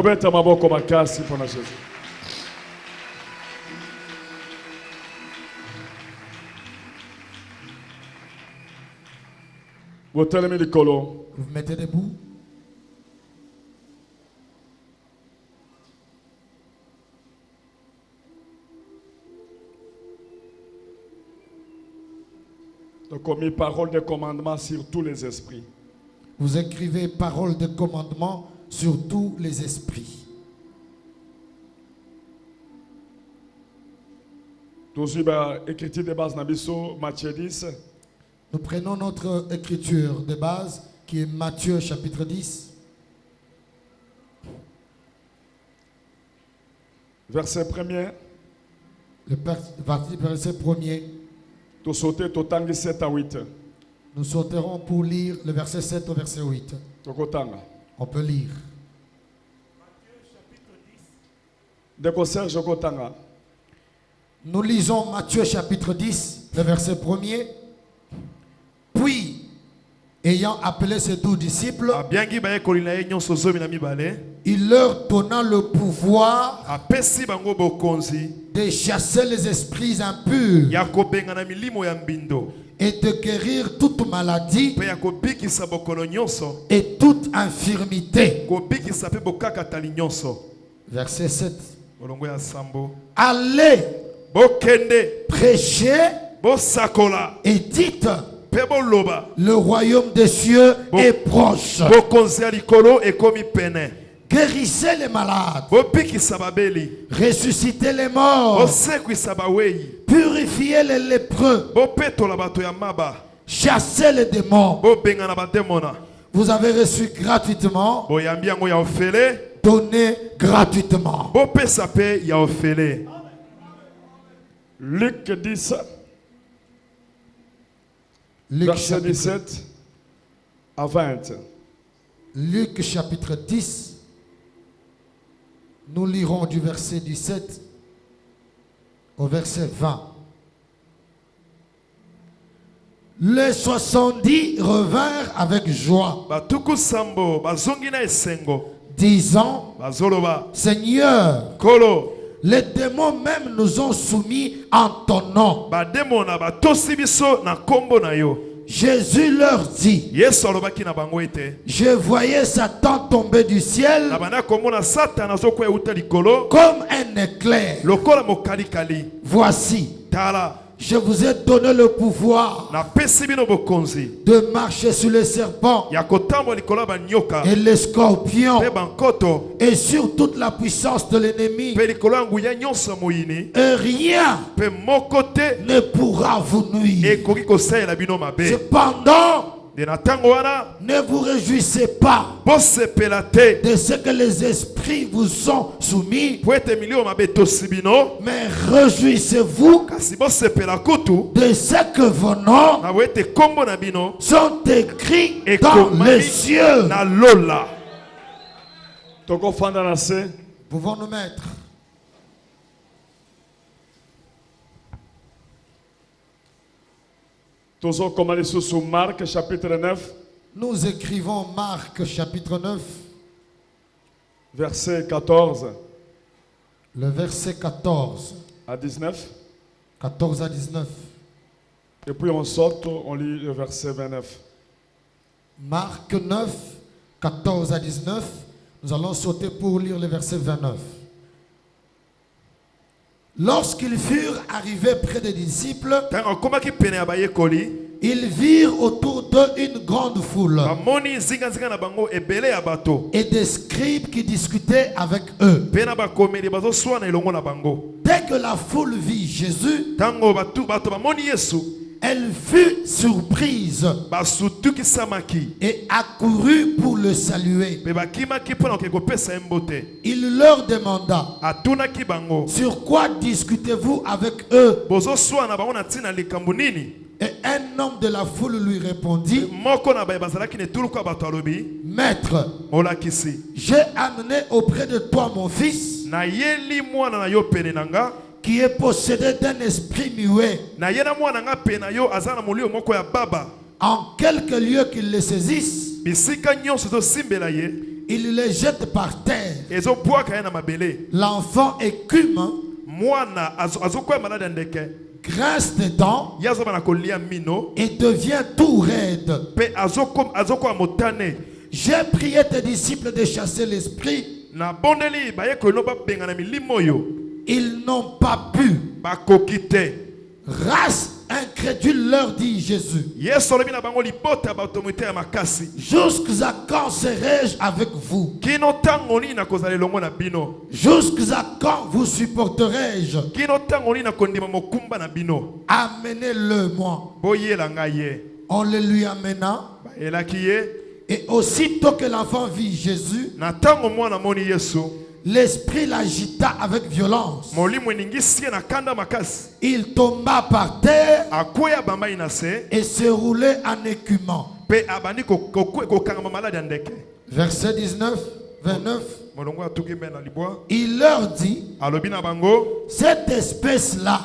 Bobeta maboko makasi pour Jésus. Vous vous mettez debout. Donc, on met parole de commandement sur tous les esprits. Vous écrivez parole de commandement sur tous les esprits. Écriture de base Nabiso, Matthieu 10. Nous prenons notre écriture de base qui est Matthieu chapitre 10. Verset 1er. Le verset 1er. Tu sauter totangi 7 à 8. Nous sauterons pour lire le verset 7 au verset 8. On peut lire. Nous lisons Matthieu chapitre 10, le verset 1er. Puis, ayant appelé ses 12 disciples, il leur donna le pouvoir de chasser les esprits impurs et de guérir toute maladie et toute infirmité. Verset 7. Allez, prêchez et dites, le royaume des cieux est proche. Guérissez les malades, ressuscitez les morts, purifiez les lépreux, chassez les démons. Vous avez reçu gratuitement, donnez gratuitement. Luc 10, verset 17 à 20. Luc chapitre 10, nous lirons du verset 17 au verset 20. Les 70 revinrent avec joie, disant, Seigneur, les démons même nous ont soumis en ton nom. Jésus leur dit, je voyais Satan tomber du ciel comme un éclair. Voici, je vous ai donné le pouvoir de marcher sur les serpents et les scorpions et sur toute la puissance de l'ennemi. Et rien ne pourra vous nuire. Cependant, ne vous réjouissez pas de ce que les esprits vous sont soumis, mais réjouissez-vous de ce que vos noms sont écrits dans les cieux. Pouvons nous mettre. Marc chapitre 9. Nous écrivons Marc chapitre 9. Verset 14. Le verset 14 à 19. 14 à 19. Et puis on saute, on lit le verset 29. Marc 9, 14 à 19. Nous allons sauter pour lire le verset 29. Lorsqu'ils furent arrivés près des disciples, ils virent autour d'eux une grande foule et des scribes qui discutaient avec eux. Dès que la foule vit Jésus, elle fut surprise et accourut pour le saluer. Il leur demanda, sur quoi discutez-vous avec eux? Et un homme de la foule lui répondit, Maître, j'ai amené auprès de toi mon fils qui est possédé d'un esprit muet. En quelque lieu qu'il le saisisse, il les jette par terre. L'enfant écume, grince des dents et devient tout raide. J'ai prié tes disciples de chasser l'esprit. Ils n'ont pas pu. Race incrédule, leur dit Jésus. Jusqu'à quand serai-je avec vous? Jusqu'à quand vous supporterai-je? Amenez-le-moi. On le lui amena. Et aussitôt que l'enfant vit Jésus, l'esprit l'agita avec violence. Il tomba par terre et se roulait en écumant. Verset 19, 29. Il leur dit, cette espèce-là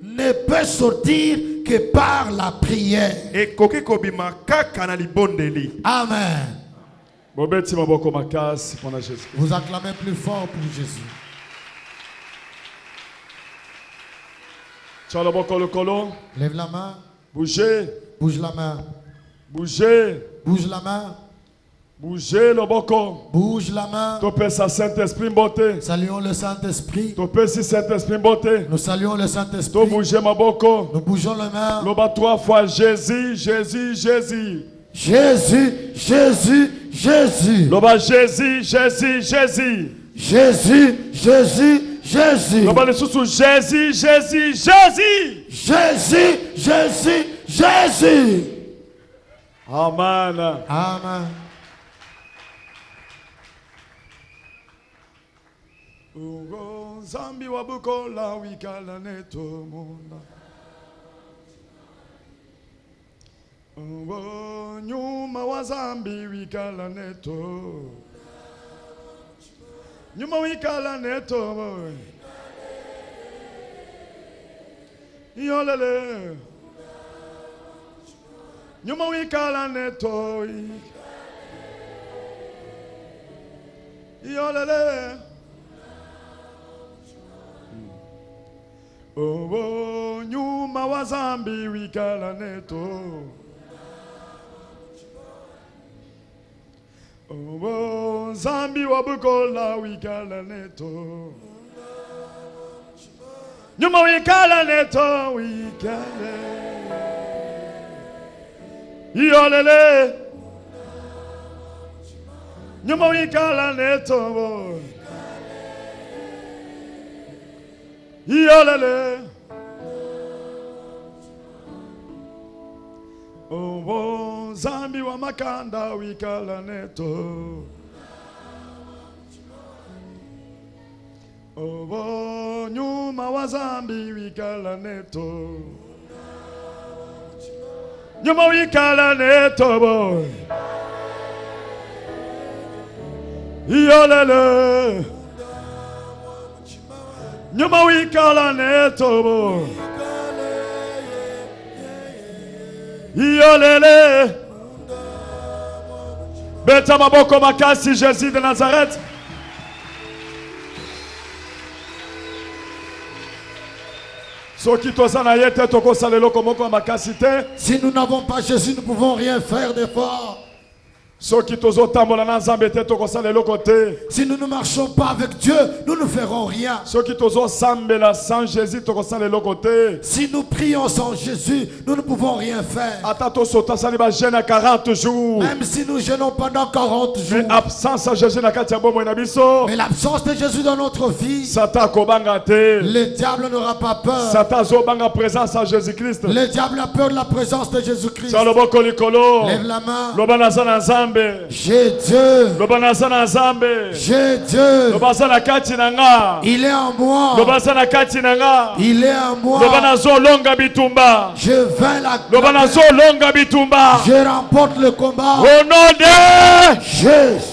ne peut sortir que par la prière. Amen. Vous acclamez plus fort pour Jésus. Lève la main. Bougez. Bouge la main. Bougez. Bouge la main. Bougez le boko. Bouge la main. Saluons le Saint-Esprit. Nous saluons le Saint-Esprit. Nous bougeons la main. Loba 3 fois Jésus, Jésus, Jésus. Jésus, Jésus, Jésus. Loba Jésus, Jésus, Jésus. Jésus, Jésus, Jésus. Loba Jésus, Jésus, Jésus, Jésus. Jésus, Jésus, Jésus. Amen. Amen. Zambi wabukola wikala neto mona. Nyuma wa Zambi wikala neto. Nyuma wikala neto boy. Yolele. Nyuma wikala neto. Yolele. Oh, nyuma wa Zambi wikala neto. Oh, Zambi wabukola wikala neto. Nyuma wikala neto wikale. Yolele. Nyuma wikala neto boy. Yolele. Oh, Zambi wa makanda wikala neto. Oh, nyuma wa Zambi wikala neto. Nyuma wikala neto boy. Yolele. Nyuma wikala neto boy. Yolele. Beta maboko makasi Jésus de Nazareth. Si nous n'avons pas Jésus, nous ne pouvons rien faire d'effort. Si nous ne marchons pas avec Dieu, nous ne ferons rien. Si nous prions sans Jésus, nous ne pouvons rien faire. Même si nous jeûnons pendant 40 jours. Mais l'absence de Jésus dans notre vie, le diable n'aura pas peur. Le diable a peur de la présence de Jésus-Christ. Lève la main. J'ai Dieu. J'ai Dieu. Il est en moi. Il est en moi. Je vains la guerre. Je remporte le combat. Au nom de Jésus.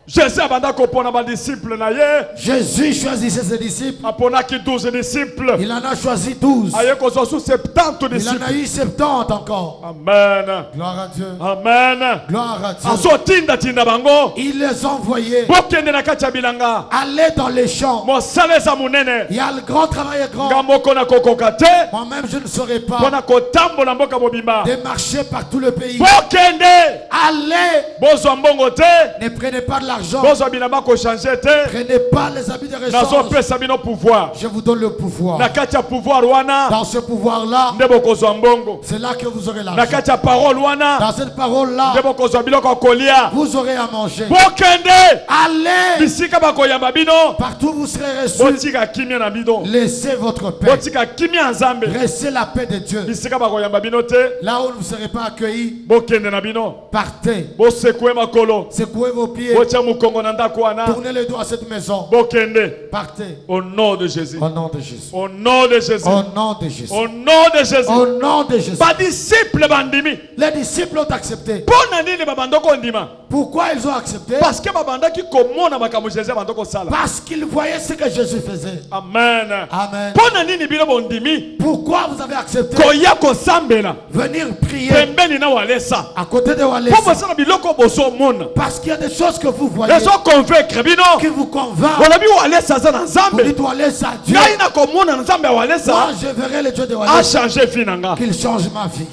Jésus abanda kopona ba disciples na ye. Jésus choisissait ses disciples. Apona ki 12 disciples. Il en a choisi 12. Aye ko so 70 disciples. Il en a eu 70 encore. Amen. Gloire à Dieu. Amen. Gloire à Dieu. Aso tinda bango. Il les envoyait. Bokende na kati ya bilanga. Aller dans les champs. Mo saleza munene. Il y a le grand travail est grand. Ngamoko na kokoka te. Moi-même je ne saurais pas. Pona kotambola mboka mobimba. De marcher par tout le pays. Bokende. Allez. Bozo mbongo te. Ne prenez pas de l'argent. Bozo bilamba ko changer te. Prenez pas les habits de Nazo rechange. pesa bino pouvoir. Je vous donne le pouvoir. Na kati ya pouvoir wana. Dans ce pouvoir-là, Ndebo kozwa mbongo. c'est là que vous aurez Na l'argent. kati ya parole wana. Dans cette parole-là, Ndebo kozwa biloko kolia. vous aurez à manger. Bokende. Allez. Bisika bakoyamba bino. Partout vous serez reçus. Botika kimia na bidon. Laissez votre paix. Botika kimia nzambe. Restez la paix de Dieu. Bisika bakoyamba bino te. Là où vous ne serez pas accueillis, Bokende na bino. partez. Bosekwe makolo. Secouez vos pieds. Botia mukongo na ndako wana. Tournez les doigts à cette maison. Bokende. Partez. Au nom de Jésus. Au nom de Jésus. Au nom de Jésus. Au nom de Jésus. Au nom de Jésus. Au nom de Jésus. Ba disciple bandimi. Les disciples ont accepté. Pona nini babandoko ndima? Pourquoi ils ont accepté? Parce que babandaki komona makambo Jésus bandoko sala. Parce qu'ils voyaient ce que Jésus faisait. Amen. Amen. Pona nini bino bondimi? Pourquoi vous avez accepté? Koya kosambela. Venir prier Pembeni na walesa. à côté de Walesa. Pour ça biloko boso mona. Parce qu'il y a des choses que vous voyez Les gens convaincre bino. qui vous convainquent. On a vu walesa za na Vous nzambe. dites Walesa Dieu. Ngai na komona nzambe walesa. Moi je verrai le Dieu de A Walesa. changer finanga. Qu'il change ma vie.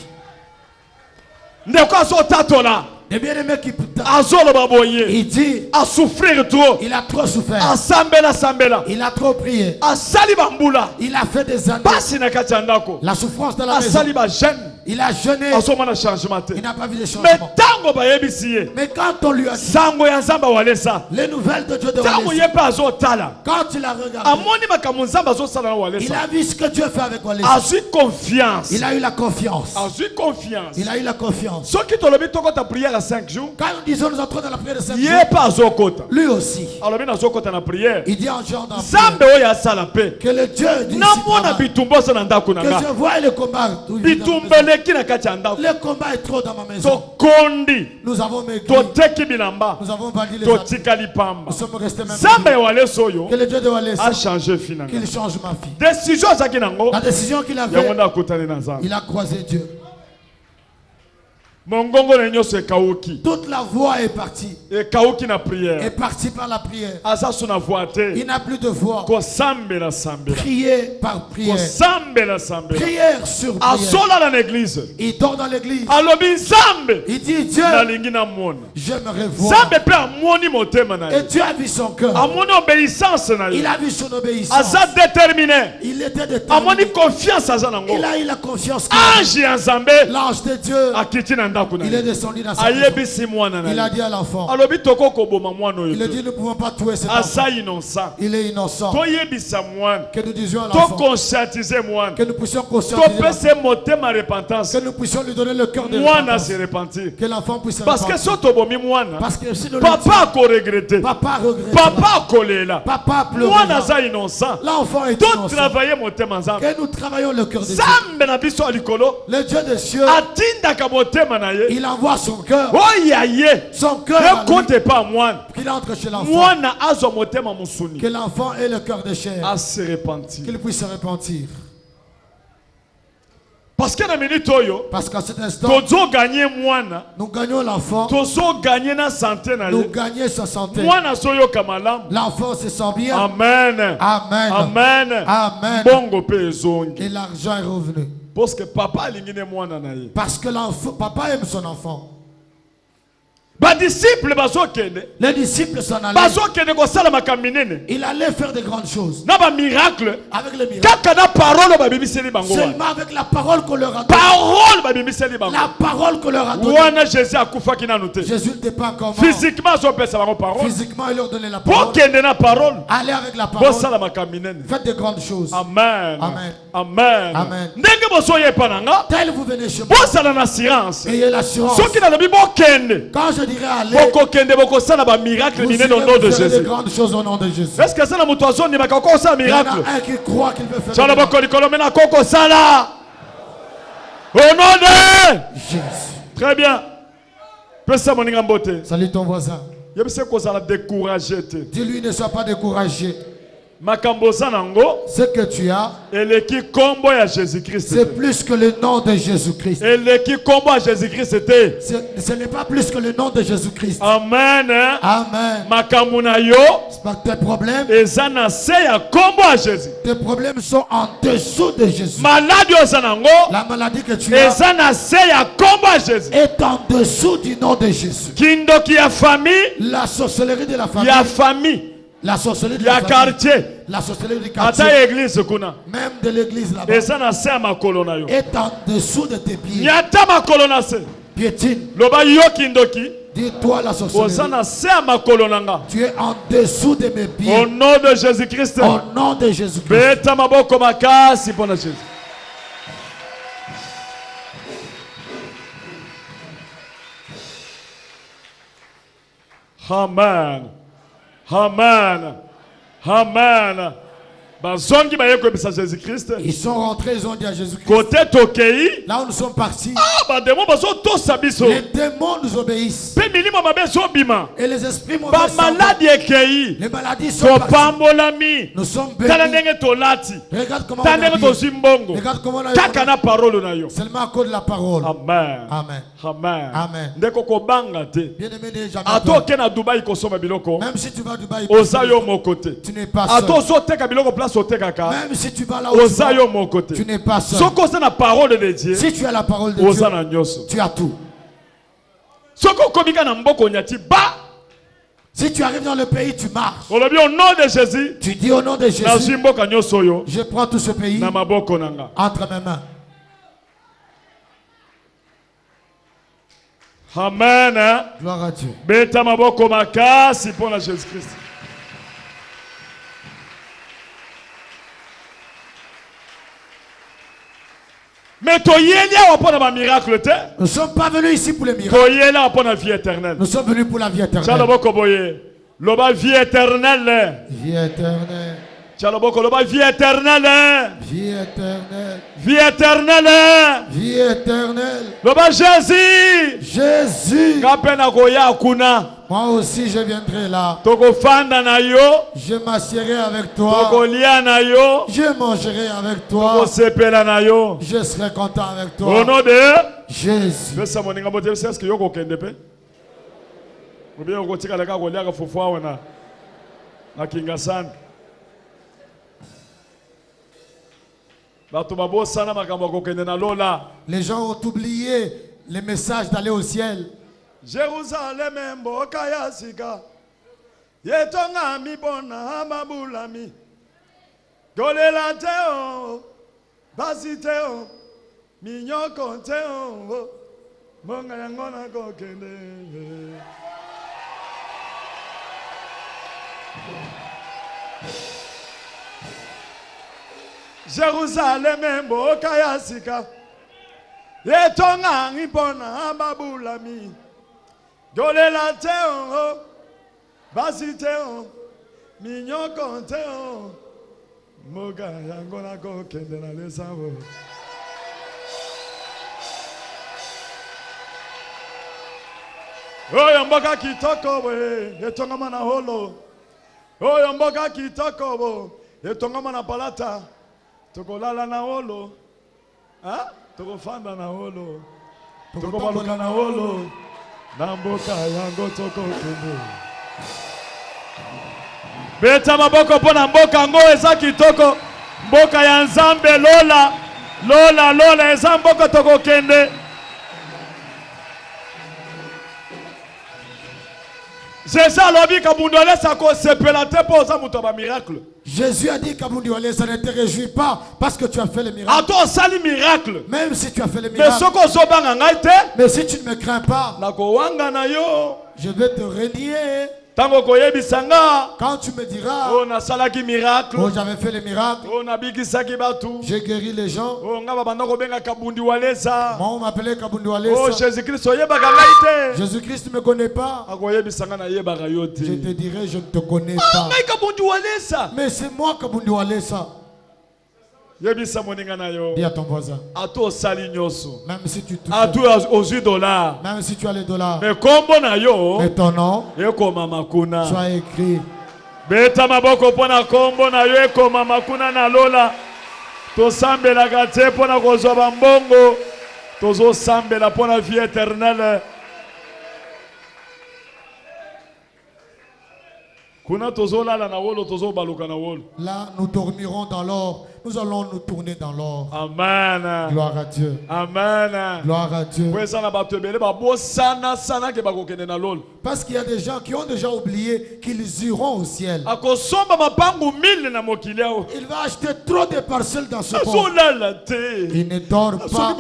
Ndeko aso tatola. Et bien aimé qui Azolo baboye. il dit A souffrir trop. il a trop souffert. A sambela. Il a trop prié. A sali bambula. Il a fait des années. Basi na kati ya ndako. La souffrance de la A maison. sali ba jeune. Il a jeûné. Azomona changement te. Il n'a pas vu de Mais changement. tango bayebisi ye. Mais quand on lui a dit Sango ya nzamba walesa. les nouvelles de Dieu de Tango Walesa, ye pa azotala. quand il a regardé, Amoni makambo nzamba azosala na il walesa. a vu ce que Dieu fait avec Walesa. Azui confiance. Il a eu la confiance. Azui confiance. Il a eu la confiance. Soki tolobi toko ta prière à 5 jours. Quand nous disons nous entrons dans la prière de 5 jours, Ye pa azokota. lui aussi, Alobi na azokota na prière. il dit en genre dans la Nzambe prière, oyo asala pe. que le Dieu dit Namona bitumba osa na ndako na que nga. je vois le combat. Dans la maison. Bitumbeleki na kati ya ndako. Le combat est trop dans ma maison. Tokondi. Nous avons maigri. Toteki bilamba. Nous avons vendu les habits. Totikali pamba. Nous sommes restés même. Nzambe ya walesa oyo Que le Dieu de Walesa, a changé finalement. qu'il change ma vie. Décision azaki nango. La décision qu'il Yango avait, nda akutani na Nzambe. il a croisé Dieu. Mongongo na nyonso ekauki. Toute la voix est partie. Ekauki na prière. Est partie par la prière. Aza suna voix te. Il n'a plus de voix. Kosambela sambela. Prier par prière. Kosambela sambela. Prière sur prière. Azola na l'église. Il dort dans l'église. Alobi Nzambe. Il dit Dieu, Nalingi na mona. j'aimerais voir. Nzambe pe amoni motema na Et ye. Dieu a vu son cœur. Amoni obéissance na Il ye. a vu son obéissance. Aza déterminé. Il était Amoni déterminé. confiance aza nango. Il a eu la confiance. qu'il avait. Ange ya Nzambe L'ange de Dieu, akiti na ndako na il est ye. descendu dans sa maison. Ayebisi mwana Il na a ye. dit à l'enfant, Alobi toko koboma mwana oyo il a te. dit nous ne pouvons pas tuer cet enfant. Aza innocent. Il est innocent. Toyebisa mwana. Que nous disions à l'enfant, Toconscientiser mwana. que nous puissions conscientiser l'enfant, Topese motema repentance. que nous puissions lui donner le cœur de Mwana repentance, se repentir. que l'enfant puisse se Parce que repentir. si tobomi mwana, Parce que si nous le papa tuons, ako regretter. papa regrette, Papa kolela. papa Mwana pleure. za innocent. L'enfant est To innocent. travailler motema nzambe. Que nous travaillons le cœur de Dieu. Zambe na biso alikolo. Le Dieu des cieux, Atindaka motema na ye. il envoie son cœur, Oya ye. son cœur à lui, Ekote pa mwana. qu'il entre chez l'enfant, Mwana azwa motema musuni. que l'enfant ait le cœur de chair, A se repentir. qu'il puisse se repentir. Parce que na minute oyo, Parce qu'à cet instant, tozo gagner mwana. nous gagnons l'enfant, Tozo gagner na santé na nous ye. gagnons sa santé. Mwana soyo kamalam. L'enfant se sent bien. Amen. Amen. Amen. Amen. Bongo pe ezongi. Et l'argent est revenu. Parce que papa alingine mwana na ye. Parce que l'enfant, papa aime son enfant. Ba disciple bazokende. Les disciples s'en allaient. Bazokende kosala makambo minene. Il allait faire de grandes choses. Na ba miracle. Avec le miracle. Kaka na parole ba bimiseli bango. Seulement avec la parole qu'on leur a donnée. Parole ba bimiseli bango. La parole qu'on leur a donnée. Wana Jésus akufa kina noté. Jésus n'était pas encore mort. Physiquement zo pesa bango parole. Physiquement, il leur donnait la parole. Pokende na parole. Allez avec la parole. Bosala makambo minene. Faites de grandes choses. Amen. Amen. Amen. Amen. Ndenge bosoye pananga. Tel vous venez chez moi. Bosala na assurance. Ayez l'assurance. Soki na lobi bokende. Quand je dirai aller, Bokokende bokosala ba miracle vous minene irez au nom de vous faire de Jésus. grandes choses au nom de Jésus. Est-ce que ça na mutu azoni bakako sa Il y en miracle? a un qui croit qu'il veut faire Chala de boko likolo mena koko sala. Au nom de Jésus. Très bien. Pesa moninga mbote. Salut ton voisin. Dis-lui, ne sois pas découragé. Ce que tu as, c'est plus que le nom de Jésus-Christ. Ce n'est pas plus que le nom de Jésus-Christ. Amen. Amen. Tes problèmes, tes problèmes sont en dessous de Jésus. La maladie que tu as est en dessous du nom de Jésus. La sorcellerie de la famille. La sorcellerie de la quartier. La sorcellerie du quartier. Même de l'église là-bas. Est en dessous de tes pieds. Piétine. Dis-toi la sorcellerie. Tu es en dessous de mes pieds. Au nom de Jésus-Christ. Au nom de Jésus-Christ. Amen. Amen. Amen. Ils sont rentrés, ils ont dit à Jésus-Christ. Là où nous sommes partis, les démons nous obéissent. Et les esprits mauvais les maladies sont parties. Nous sommes bénis. Regarde comment on a Regarde comment on a seulement à cause de la parole. Amen. Amen. Amen. Amen. Bien-aimé, même si tu vas à Dubaï, tu n'es pas seul. Même si tu vas là où tu n'es pas seul. Si tu as la parole de Dieu, tu as tout. Si tu arrives dans le pays, tu marches. Au nom de Jésus, tu dis au nom de Jésus, je prends tout ce pays entre mes mains. Amen. Gloire à Dieu. Beta maboko makasi pour Jésus-Christ. Mais nous ne sommes pas venus ici pour les miracles. Nous sommes venus pour la vie éternelle. Vie éternelle. Vie éternelle. Vie éternelle. Vie éternelle. Vie éternelle. Vie éternelle. Jésus. Jésus. Moi aussi je viendrai là. Je m'assierai avec toi. Je mangerai avec toi. Je serai content avec toi. Au nom de Jésus. Les gens ont oublié les messages d'aller au ciel. Jérusalem mboka ya sika yetonga mibona amabulami golela teo basi teo minyoko teo monga yangona kokende Jérusalem mboka ya sika yetonga mibona amabulami Golela teo, basi teo, minyoko teo, moga yangona go kende na lesavo. Oyo mboka kitoko we, yetonga mana holo. Oyo mboka kitoko bo, yetonga mana palata. Tokolala na holo. Ha? Tokofanda na holo. Tokobaluka na holo. Namboka yango toko kende. Beta maboko pona mboka ngo eza kitoko. Mboka ya Nzambe lola. Lola eza mboka toko kende. Jésus a dit Kabundiwale, ça ne te réjouit pas parce que tu as fait le miracle. Même si tu as fait le miracle. Mais si tu ne me crains pas, je vais te renier. Quand tu me diras, oh j'avais fait le miracle, j'ai guéri les gens, moi on m'appelait Kabundiwale. Oh Jésus-Christ ne me connaît pas. Je te dirai, je ne te connais pas. Mais c'est moi Kabundiwale ça. Dis à ton voisin. Même si tu touches. Même si tu as les dollars. Mais ton nom soit écrit. Beta maboko pona kombo na yo ekoma makuna na lola. Tosambelaka te pona kozwa bambongo. Tozosambela pona vie éternelle. Là, nous dormirons dans l'or. Nous allons nous tourner dans l'or. Amen. Gloire à Dieu. Amen. Gloire à Dieu. Parce qu'il y a des gens qui ont déjà oublié qu'ils iront au ciel. Il va acheter trop de parcelles dans ce monde. Il ne dort pas.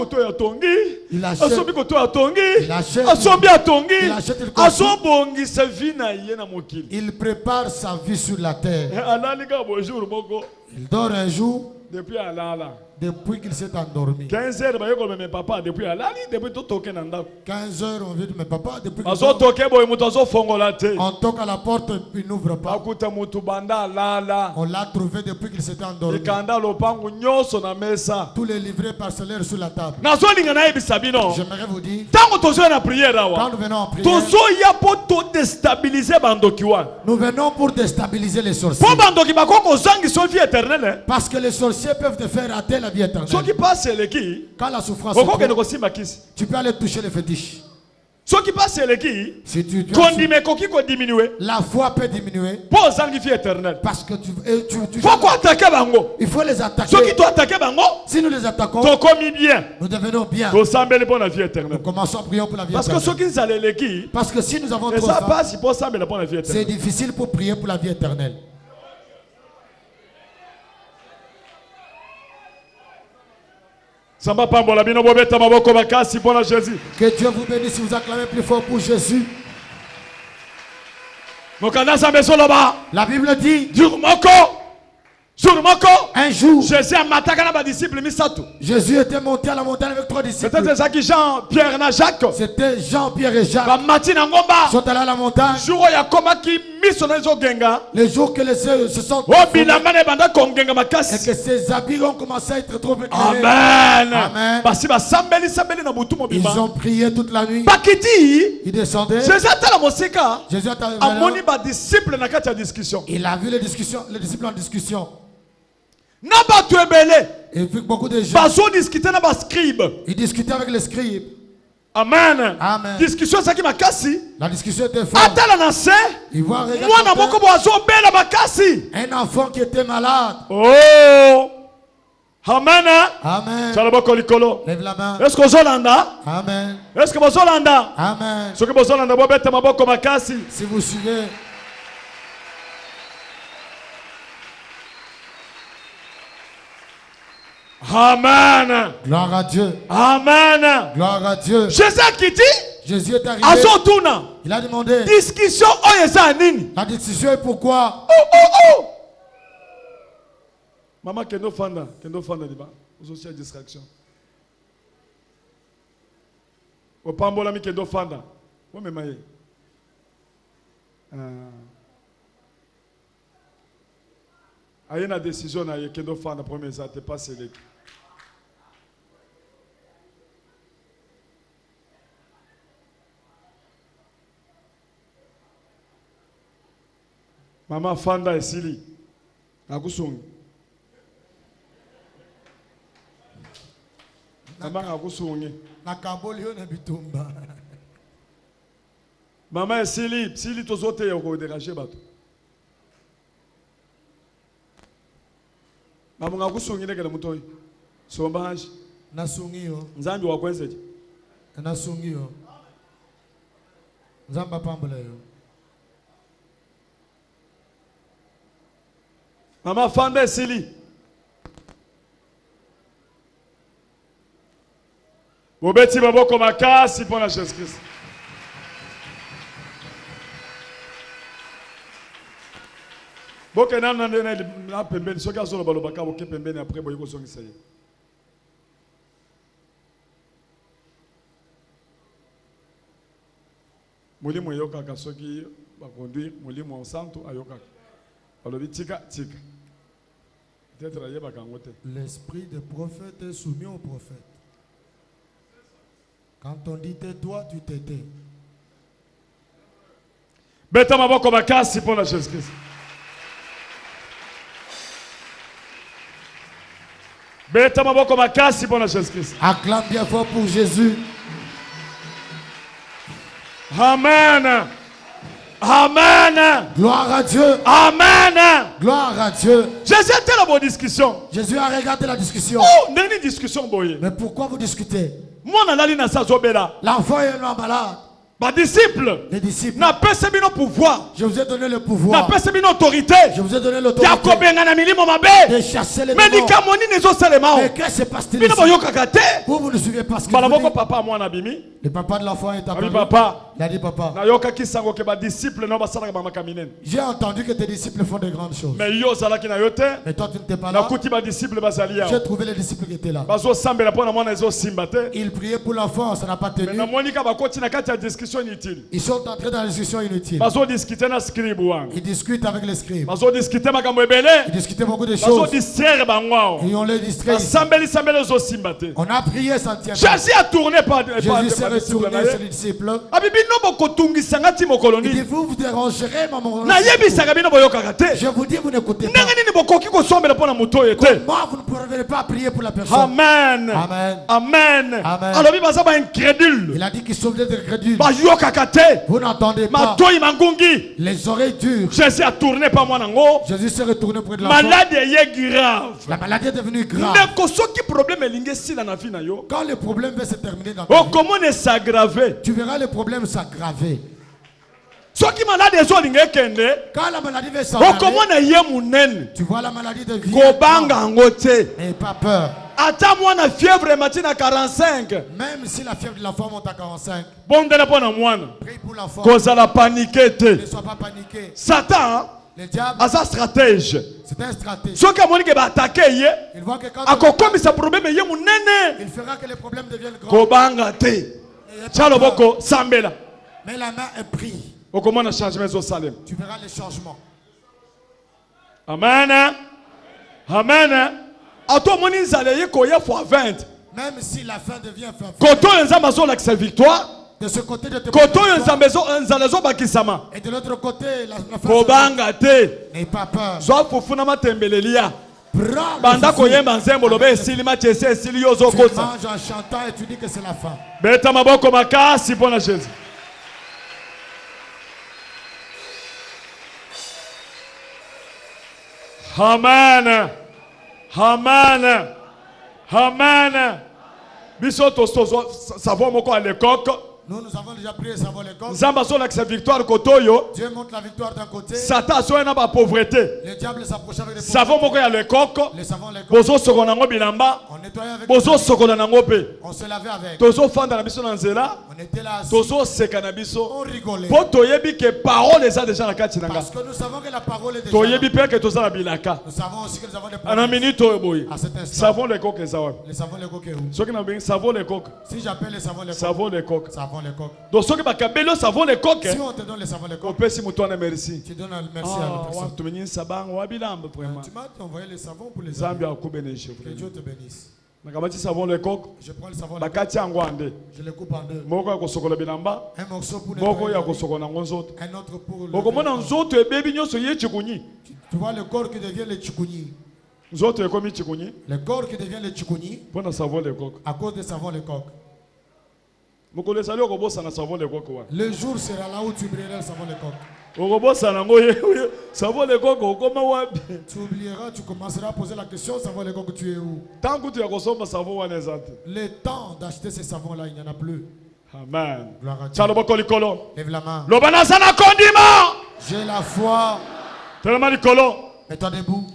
Il achète. Il prépare sa vie sur la terre. Il dort un jour. Depuis qu'il s'est endormi. 15 heures, depuis 15 heures, on vient de mes papas. Depuis on toque à la porte, il n'ouvre pas. On l'a trouvé depuis qu'il s'était endormi. Tous les livrets parcellaires sur la table. J'aimerais vous dire, quand nous venons en prière, nous venons pour déstabiliser les sorciers. Parce que les sorciers peuvent te faire rater la vie éternelle. Quand la souffrance tu peux aller toucher les fétiches. Si tu la foi peut diminuer. Parce que il faut les attaquer. Si nous les attaquons, nous devenons bien. Nous commençons à prier pour la vie éternelle. Parce que si nous avons trop ça, c'est difficile pour prier pour la vie éternelle. Que Dieu vous bénisse si vous acclamez plus fort pour Jésus. La Bible dit un jour, Jésus était monté à la montagne avec 3 disciples. C'était Jean, Pierre et Jacques. C'était Jean, Pierre et Jacques. Ils sont allés à la montagne. Les jours que les cieux se sont et que ses habits ont commencé à être trop éclairés. Amen. Amen. Ils ont prié toute la nuit. Ils descendaient. Jésus il a vu les disciples en discussion. Et vu beaucoup de gens, ils discutaient avec les scribes. Amen. Amen. Discussion ça qui m'a cassé. La discussion était forte. Il voit un enfant qui était malade. Oh. Amen. Amen. Lève la main. Est-ce que Zolanda? Amen. Est-ce que Zolanda? Amen. Si vous suivez. Amen. Gloire à Dieu. Amen. Gloire à Dieu. Jésus qui dit, Jésus est arrivé. Il a demandé. Discussion. La discussion est pourquoi. Oh. Maman, kendo fanda diba. Vous aussi à distraction. Au pambola mi kendo fanda. Wo me maye. Aye na décision na ye kendo fanda premier ça te pas scellé. Maman fanda esili. Akusungi. Maman akusungi. Nakambolio na bitumba. Maman esili, sili tozote yoko déranger bato. Maman akusungi ndeke na mutoi. Sombanji. Nasungi yo. Nzambi wa kwenzeje. Nasungi yo. Nzamba pambola yo. Maman fanda esili. Bobeti baboko makasi pona Jésus Christ. Boke nana na pembeni soki azolo balobaka boke pembeni après boye ko songi saye. Molimo yoka ka soki ba conduire molimo santo ayoka. Balobi tika. L'esprit des prophètes est soumis aux prophètes. Quand on dit tais-toi, tu t'étais. Beta maboko makasi pour la Jésus-Christ. Beta maboko makasi pour la Jésus-Christ. Acclame bien fort pour Jésus. Amen. Amen. Gloire à Dieu. Amen. Gloire à Dieu. Jésus était la bonne discussion. Jésus a regardé la discussion. Oh, n'est une discussion boye. Mais pourquoi vous discutez? L'enfant est malade. Les disciples. Pouvoir. Je vous ai donné le pouvoir. Autorité. Je vous ai donné l'autorité. De chasser les démons. Mais qu'est-ce qui se passe-t-il ici? Vous ne suivez pas ce que vous dites. Le papa de l'enfant est apparu. Il a dit papa. J'ai entendu que tes disciples font de grandes choses. Mais toi tu n'étais pas là. J'ai trouvé les disciples qui étaient là. Ils priaient pour l'enfant, ça n'a pas tenu. Ils sont entrés dans la discussion inutile. Ils discutent avec les scribes. Ils discutaient beaucoup de choses. Et on les distrait. On a prié sans tirer. Jésus a tourné par Jésus s'est retourné sur les disciples. Il dit vous vous dérangerez maman. Je vous dis vous n'écoutez pas. Comment vous ne pourrez pas prier pour la personne? Amen. Amen. Amen. Amen. Alors il a dit qu'ils sont des incrédules. Vous n'entendez pas. Les oreilles dures. Jésus a tourné par moi. Jésus s'est retourné près de l'enfant. Maladie est grave. La maladie est devenue grave. Quand le problème va se terminer dans ta vie, comment s'aggraver? Tu verras le problème s'aggraver. Quand la maladie va s'aggraver, tu vois la maladie de vie. N'aie pas peur. Attends-moi la fièvre matin à 45. Même si la fièvre de l'enfant monte à 45. Prie pour l'enfant. Ne sois pas paniqué. Satan, le diable, a sa stratège. C'est un stratège. Il voit que quand il fera que les problèmes deviennent grands. Mais la main est prise. Tu verras les changements. Amen. Amen. Même si la fin devient fin. Victoire. De ce côté de et de l'autre côté, la fin n'aie pas peur. Tu manges en chantant et tu dis que c'est la fin. Amen. Amen. Amen. Bisoto savoir moko à l'écoque. Nous avons déjà prié savon l'écoque. Dieu montre la victoire d'un côté. Satan a une pauvreté. Le diable s'approche avec des pauvretés. Savon moko à l'écoque. Le savon l'écoque. Bozo sokonango bilamba. On nettoyait avec. Bozo sokonango pe. On se lavait avec. Tozo fanda na biso na nzela. On était là. Tozo seka na biso. On rigolait. Poto yebi que parole est déjà na kati nanga. Parce que nous savons que la parole est déjà. To yebi pe que toza na bilaka. Nous savons aussi que nous avons des problèmes. En minute boy. À cet instant. Savon l'écoque est ça. Le savon l'écoque est où? Ce qui n'a bien savon l'écoque. Si j'appelle le savon l'écoque. Savon l'écoque. Savon l'écoque. Donc ce qui va cabelo savon l'écoque. Si on te donne le savon l'écoque. On peut si mutuana merci. Tu donnes merci à la personne. Tu m'as sabang wa bilamba vraiment. Tu m'as envoyé le savon pour les Zambia ku bénisse. Que Dieu te bénisse. Nakamati savon l'écoque. Je prends le savon bakati angwande. Je le coupe en deux. Moko ya kosokola bilamba. Un morceau pour moko ya kosokola ngonzoto. Un autre pour le. Okomona nzoto ebebi nyoso ye chikunyi. Tu vois le corps qui devient le chikunyi. Nzoto ekomi chikunyi. Le corps qui devient le chikunyi. Pour savon l'écoque. À cause de savon l'écoque. Le jour sera là où tu brilleras le savon l'écoque. Tu oublieras, tu commenceras à poser la question, savon l'écoque, tu es où? Le temps d'acheter ces savons-là, il n'y en a plus. Amen. Lève la main. J'ai la foi. Mets-toi debout.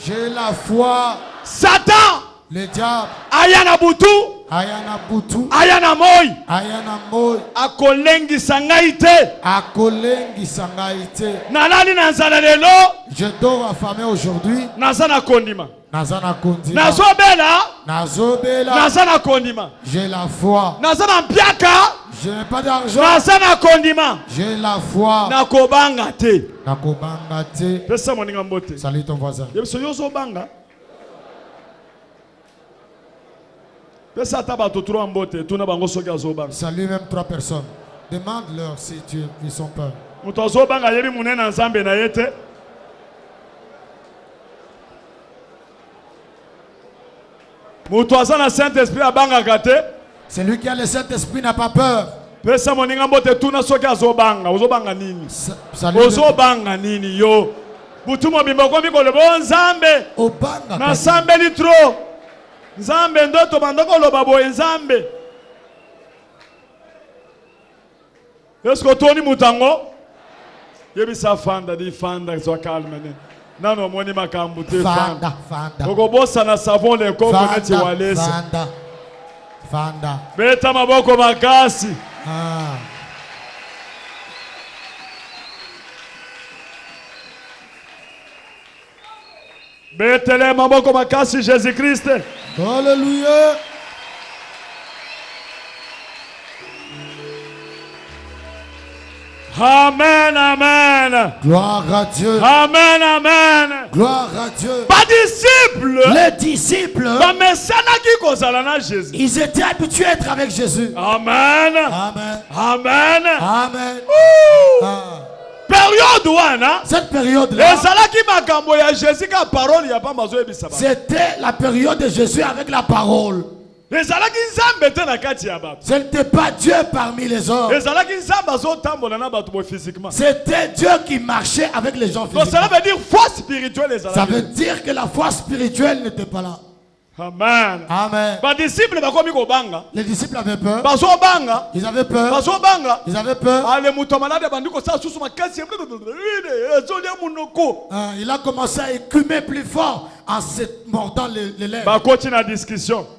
J'ai la foi. Satan. Le diable. Ayana butu. Ayana butu. Ayana moi. Ayana moi. Akolengi sangaite. Akolengi sangaite. Nalali nanzala lelo. Je dors affamé aujourd'hui. Nazana kondima. Nazana kondima. Nazobela. Nazobela. Nazana kondima. J'ai la foi. Nazana mpiaka. Je n'ai pas d'argent. J'ai la foi. Salut ton voisin. Salut même 3 personnes. Demande-leur si ils sont peur. Celui qui a le Saint-Esprit n'a pas peur. Salut. Nzambe ndoto bandoko loba boye Nzambe. Est-ce que Tony Mutango? Yebisa fanda di fanda so calme ne. Nano moni makambu te fanda. Koko bossa na savon le koko neti walese. Fanda. Beta maboko makasi. Betele maboko makasi Jésus-Christ. Alléluia. Amen, amen. Gloire à Dieu. Amen, amen. Gloire à Dieu. Pas disciples. Les disciples. Jésus. Ils étaient habitués à être avec Jésus. Amen. Amen. Amen. Amen. Période wana. Cette période-là. C'était la période de Jésus avec la parole. Ce n'était pas Dieu parmi les hommes. C'était Dieu qui marchait avec les gens physiquement. Ça veut dire foi spirituelle. Ça veut dire que la foi spirituelle n'était pas là. Amen. Amen. Les disciples avaient peur. Ils avaient peur. Ils avaient peur. Il a commencé à écumer plus fort en se mordant les lèvres.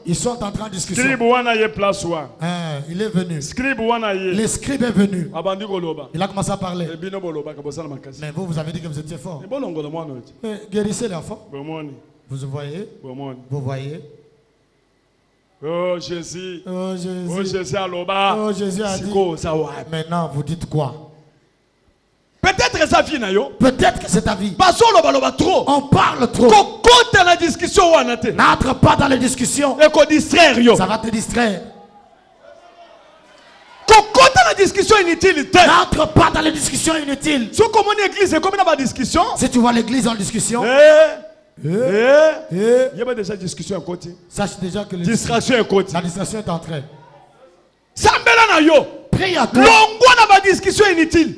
Ils sont en train de discuter. Il est venu. Le scribe est venu. Il a commencé à parler. Mais vous avez dit que vous étiez fort. Mais guérissez l'enfant. Vous voyez? Vous voyez? Oh Jésus. Oh Jésus. Oh Jésus aloba. Oh Jésus a dit. Maintenant vous dites quoi? Peut-être que ça vient yo. Peut-être que c'est ta vie. Trop. On parle trop. N'entre pas dans les discussions. Ça va te distraire. N'entre pas dans les discussions inutiles. Si tu vois l'église en discussion. Il y a déjà discussion à côté. Sache déjà que la distraction est en train. Prie à toi.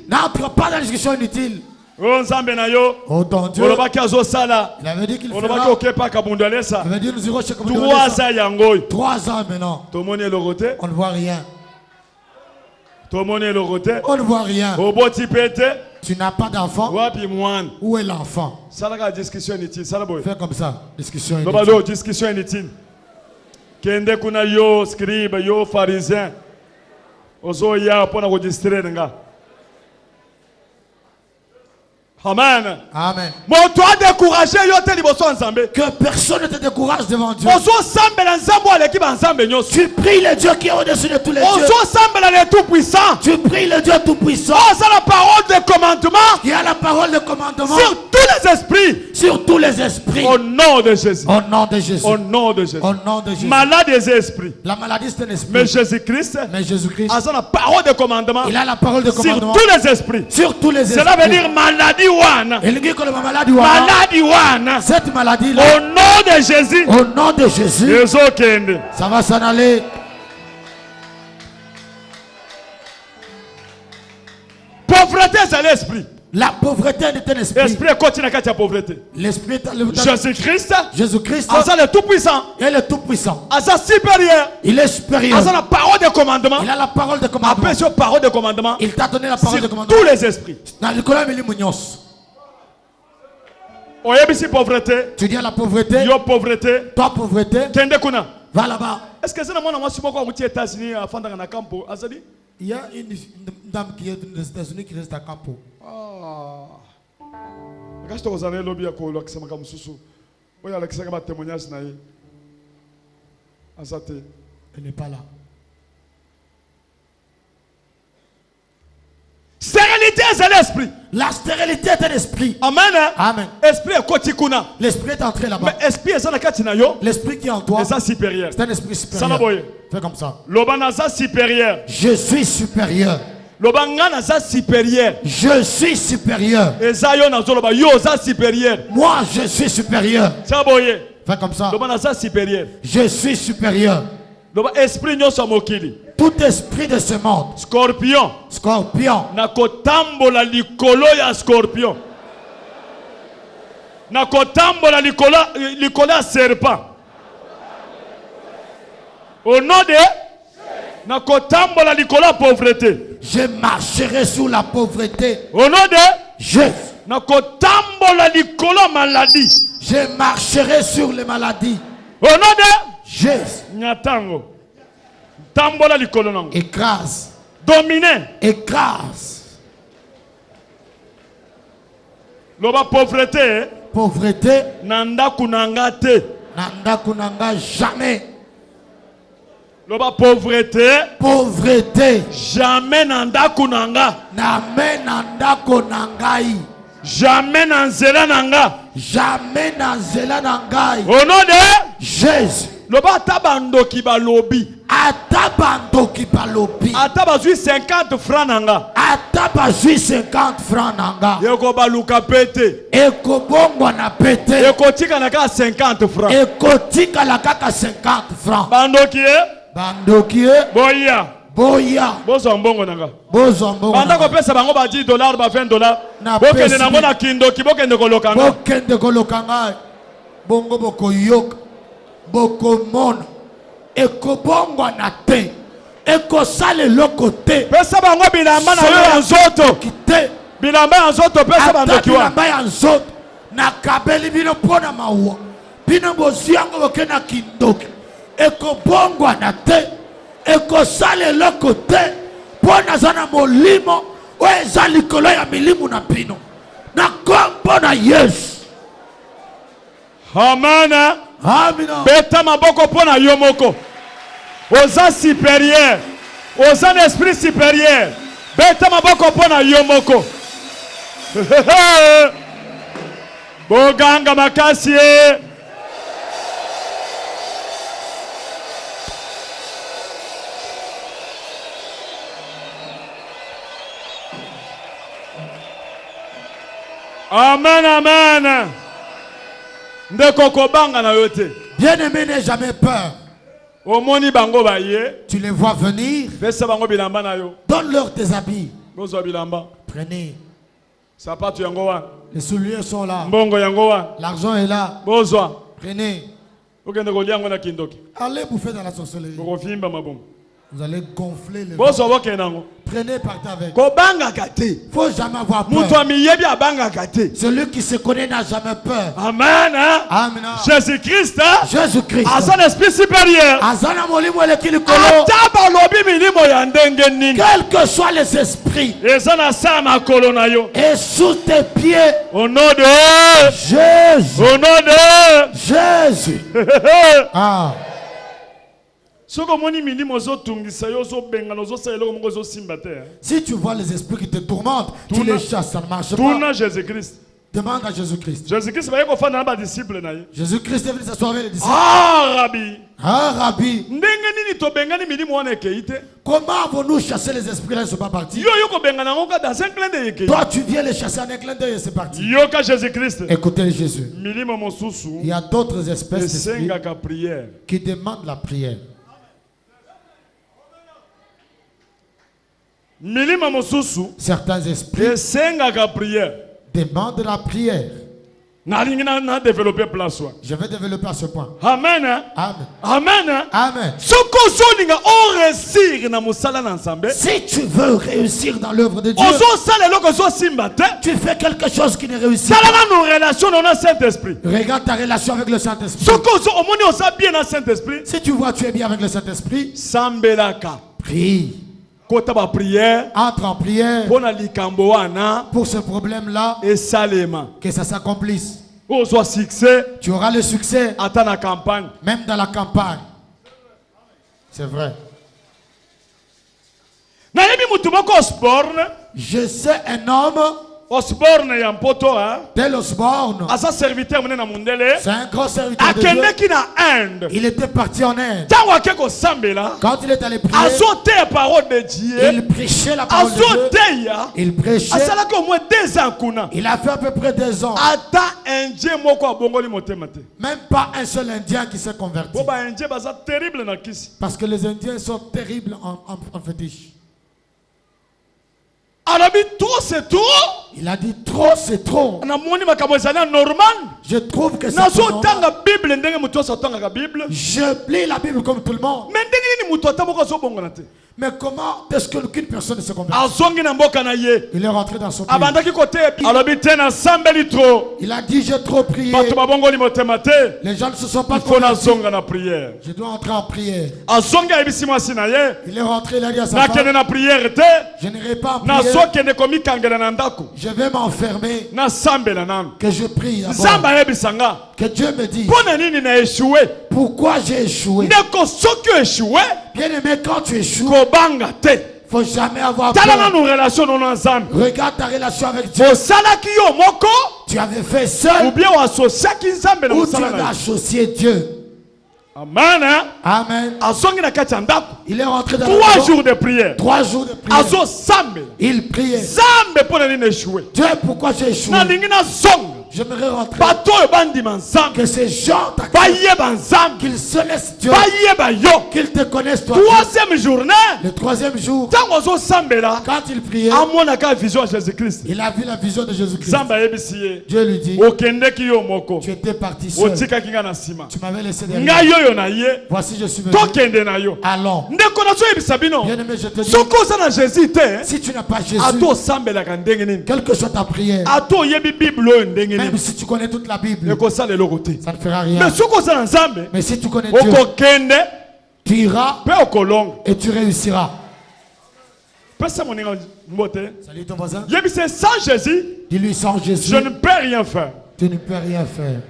N'entre pas dans la discussion inutile. Oh ton Dieu. Il avait dit qu'il fera. Il avait dit nous irons chez 3 ans maintenant. On ne voit rien. On ne voit rien. Tu n'as pas d'enfant. Où est l'enfant? Fais comme ça. Discussion inutile. Discussion inutile. Kende kuna yo scribe yo pharisien. Ozo ya pona ko distraire nga. Amen. Amen. Que personne ne te décourage devant Dieu. Tu pries le Dieu qui est au-dessus de tous les dieux. Tu pries le Dieu tout-puissant. La parole de commandement. Il y a la parole de commandement. Sur tous les esprits. Sur tous les esprits. Au nom de Jésus. Au nom de Jésus. Au nom de Jésus. Au nom de Jésus. Malade des esprits. La maladie c'est un esprit. Mais Jésus-Christ. a la parole de commandement. Il a la parole de commandement. Sur tous les esprits. Sur tous les esprits. Cela veut dire maladie. Maladie wana. Cette maladie là. Au nom de Jésus. Au nom de Jésus. Ça va s'en aller. Pauvreté c'est l'esprit. La pauvreté est un esprit. L'esprit continue à pauvreté. L'esprit Jésus-Christ. Jésus-Christ. Asa le tout-puissant. Il est le tout-puissant. Asa supérieur. Il est supérieur. Asa la parole de commandement. Il a la parole de commandement. Après sur parole de commandement. Il t'a donné la parole de commandement. Tous les esprits. Dans le colonne Mili Munoz. Oyebisi pauvreté. Tu dis à la pauvreté. Yo pauvreté. Toi pauvreté. Kende kuna. Va là-bas. Est-ce que c'est le monde qui est aux États-Unis à Fandanga na Campo? Azali? Il y a une dame qui est aux États-Unis qui reste à Campo. Quand je te vois lobby à Kolo, qui s'est marqué Moussou. Oui, Alexa a témoignage naïe. Azate. Elle n'est pas là. Stérilité c'est l'esprit. La stérilité est un esprit. Amen. Amen. Esprit est kotikuna. L'esprit est entré là-bas. Mais esprit est na kati na yo. L'esprit qui est en toi. C'est supérieur. C'est un esprit supérieur. Fais comme ça. Lobanaza supérieur. Je suis supérieur. Lobangana za supérieur. Je suis supérieur. Ezayo na zoloba yo za supérieur. Moi je suis supérieur. Saboye. Fais comme ça. Lobanaza supérieur. Je suis supérieur. Loba esprit nyoso mokili. Tout esprit de ce monde. Scorpion. Scorpion. Nakotambola likolo ya scorpion. Nakotambola likolo ya serpent. Au nom de nakotambola likolo ya pauvreté. Je marcherai sous la pauvreté. Au nom de Jésus. Nakotambola likolo ya maladie. Je marcherai sur les maladies. Au nom de Jésus. Nyatango. Tambola likolo nango. Écrase. Dominer. Écrase. Loba pauvreté. Pauvreté. Nanda kunanga te. Nanda kunanga jamais. Loba pauvreté. Pauvreté. Jamais nanda kunanga. Name nanda konangai. Jamais nanzela nanga. Jamais nanzela nangai. Au nom de Jésus. Loba tabando ki balobi. Atabando ki balobi. Atabazui 50 francs nanga. Atabazui 50 francs nanga. Yeko baluka pete. Eko bongo na pete. Eko tika na ka 50 francs. Eko tika la kaka 50 francs. Bandoki e. Bandoki e. Boya. Boya. Bozo mbongo nanga. Bozo mbongo. Banda ko pesa bango ba $10 ba $20. Bokende nango na kindoki bokende kolokanga. Bokende kolokanga. Bongo boko yoka. Boko mona. Eko bongo na te. Eko sale loko te. Pesa bango bilamba na yo ya nzoto. Kite. Bilamba ya nzoto pesa bandoki wa. Bilamba ya nzoto. Na kabeli bino pona mawa. Bino boziango boke na kindoki. Eko bongo na te. Eko sale loko te. Pona zana molimo. Oeza likolo ya milimu na pino. Na kombo na Yesu. Amana. Amina. Beta maboko pona yomoko. Oza supérieur. Oza un esprit supérieur. Beta maboko pona yomoko. Boganga makasi. Amen, amen. Bien-aimé, n'aie jamais peur. Tu les vois venir. Donne-leur tes habits. Prenez. Les souliers sont là. L'argent est là. Prenez. Allez bouffer dans la sorcellerie. Vous allez gonfler les ventres. Prenez, partez avec. Il ne faut jamais avoir peur. Celui qui se connaît n'a jamais peur. Amen. Amen. Jésus-Christ. Jésus-Christ. Un esprit supérieur. Quels que soient les esprits. Et sous tes pieds. Au nom de Jésus. Au nom de Jésus. Ah. Si tu vois les esprits qui te tourmentent, tu les chasses, ça ne marche pas. Jésus-Christ. Demande à Jésus-Christ. Jésus-Christ Jésus-Christ est venu s'asseoir avec les disciples. Ah, Rabbi. Ah, Rabbi. Comment avons-nous chassé les esprits là, ils ne sont pas partis? Toi, tu viens les chasser en un clin d'œil et c'est parti. Écoutez Jésus. Il y a d'autres espèces d'esprits qui demandent la prière. Certains esprits demandent la prière. Je vais développer à ce point. Amen. Amen. Amen. Amen. Si tu veux réussir dans l'œuvre de Dieu, tu fais quelque chose qui ne réussit pas. Regarde ta relation avec le Saint-Esprit. Si tu vois tu es bien avec le Saint-Esprit, prie. Entre en prière pour ce problème-là, que ça s'accomplisse. Tu auras le succès même dans la campagne. C'est vrai. Je sais un homme. Osborne ya mpoto Tel Osborne. Asa serviteur mene na mundele. C'est un grand serviteur de Dieu. Akende ki na Inde. Il était parti en Inde. Tango akeko sambela. Quand il est allé prier. Azote la parole de Dieu. Il prêchait la parole de Dieu. Il prêchait. Asala ko moins 2 ans kuna. Il a fait à peu près 2 ans. Ata indien moko abongoli motema te. Même pas un seul indien qui s'est converti. Bo ba indien baza terrible na kisi. Parce que les indiens sont terribles en fétiche. Trop c'est trop. Il a dit trop c'est trop. Je trouve que c'est normal. Je lis la Bible comme tout le monde. Mais comment est-ce qu'une personne ne se convertit? Il est rentré dans son pays. Il a dit j'ai trop prié. Les gens ne se sont pas convertis. Je dois entrer en prière. Il est rentré, il a dit à sa femme, je n'irai pas en prière. Je vais m'enfermer. Que je prie d'abord. Que Dieu me dise pourquoi j'ai échoué. Bien aimé, quand tu échoues, il ne faut jamais avoir peur. Regarde ta relation avec Dieu. Tu avais fait seul ou tu avais associé Dieu. Amen. Amen. Il est rentré dans 3 jours de prière. 3 jours de prière. Il priait. Dieu, pourquoi j'ai échoué? J'aimerais rentrer. Que ces gens t'acceptent. Qu'ils se laissent Dieu. Qu'ils te connaissent toi. Le 3e jour. Quand il priait. Il a vu la vision de Jésus-Christ. Dieu lui dit. Tu étais parti seul. Tu m'avais laissé derrière. Voici je suis venu. Allons. Bien aimé, je te dis. Si tu n'as pas Jésus. Quelle que soit ta prière. Même si tu connais toute la Bible, ça ne fera rien. Mais si tu connais Dieu, tu iras et tu réussiras. Salut ton voisin. Sans Jésus, dis-lui sans Jésus, je ne peux rien faire. Tu ne peux rien faire.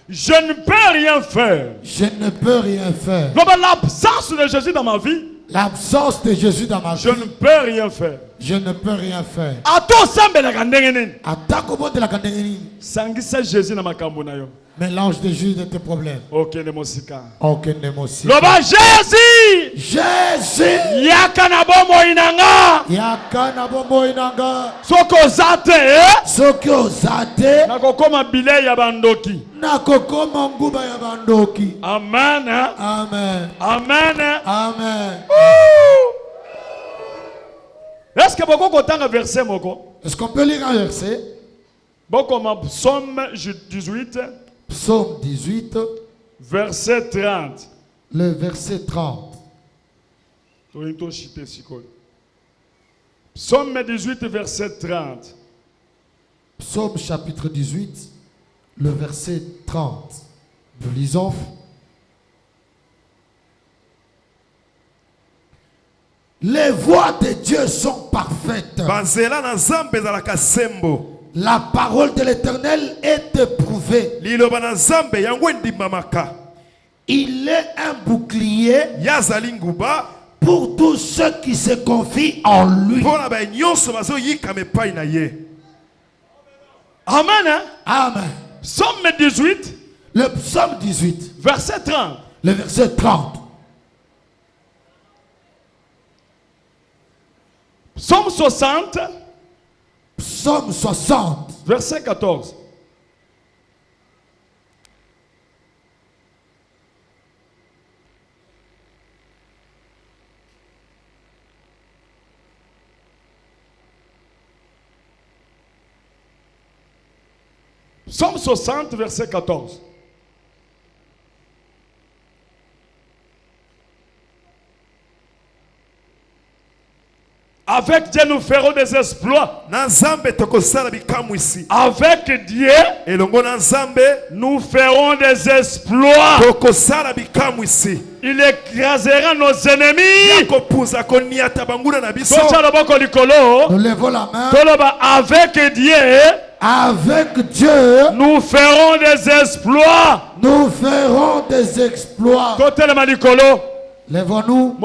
Je ne peux rien faire. Je ne peux rien faire. L'absence de Jésus dans ma vie. L'absence de Jésus dans ma vie. Je ne peux rien faire. Je ne peux rien faire. Mélange de Jésus de tes problèmes. Aucune émotion. Jésus. Jésus. Soko zate. Soko zate. Nakokoma bile ya bandoki. Nakokoma nguba ya bandoki. Amen. Amen. Amen. Amen. Est-ce que beaucoup de verset moko? Est-ce qu'on peut lire un verset? Psaume 18. Psaume 18. Verset 30. Le verset 30. Psaume 18, verset 30. Psaume chapitre 18, le verset 30. Nous lisons. Les voies de Dieu sont parfaites. La parole de l'Éternel est éprouvée. Il est un bouclier pour tous ceux qui se confient en lui. Amen. Amen. Psaume 18. Le psaume 18. Verset 30. Le verset 30. Psaume 60. Psaume 60. Verset 14. Psaume 60, verset 14. Avec Dieu, nous ferons des exploits. Avec Dieu, nous ferons des exploits. Il écrasera nos ennemis. Nous levons la main. Avec Dieu, nous ferons des exploits. Nous ferons des exploits. Lèvons-nous.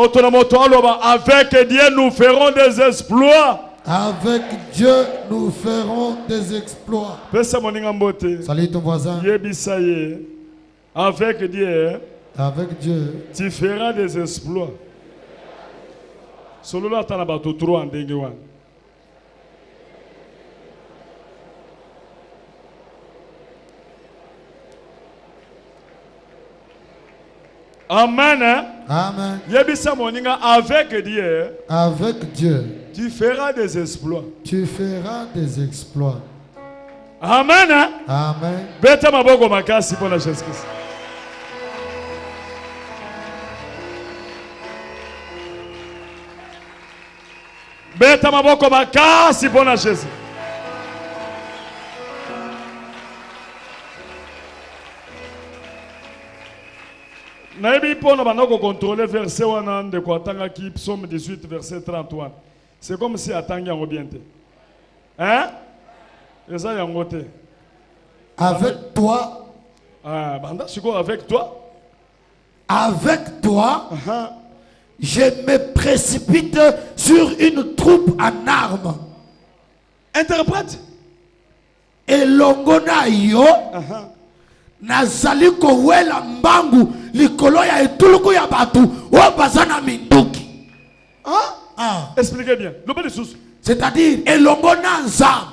Avec Dieu, nous ferons des exploits. Avec Dieu, nous ferons des exploits. Salut ton voisin. Avec Dieu, tu feras des exploits. Solo la tana bato trop en dengue. Amen. Amen. Avec Dieu. Avec Dieu. Tu feras des exploits. Tu feras des exploits. Amen. Amen. Beta maboko makasi pour la Jésus Christ. Beta maboko makasi pour la Jésus. Naïbi pour nous contrôler verset 1 de quoi qui psaume 18 verset 31. C'est comme si attendait en obiente. Hein? Et ça y a avec toi. Ah, banda, je suis avec toi. Avec toi. Je me précipite sur une troupe en armes. Interprète. Et longona yo. Nazali kowela mbangu likolo ya etuluku ya batu o bazana minduki. Expliquez bien. C'est-à-dire elongona nzam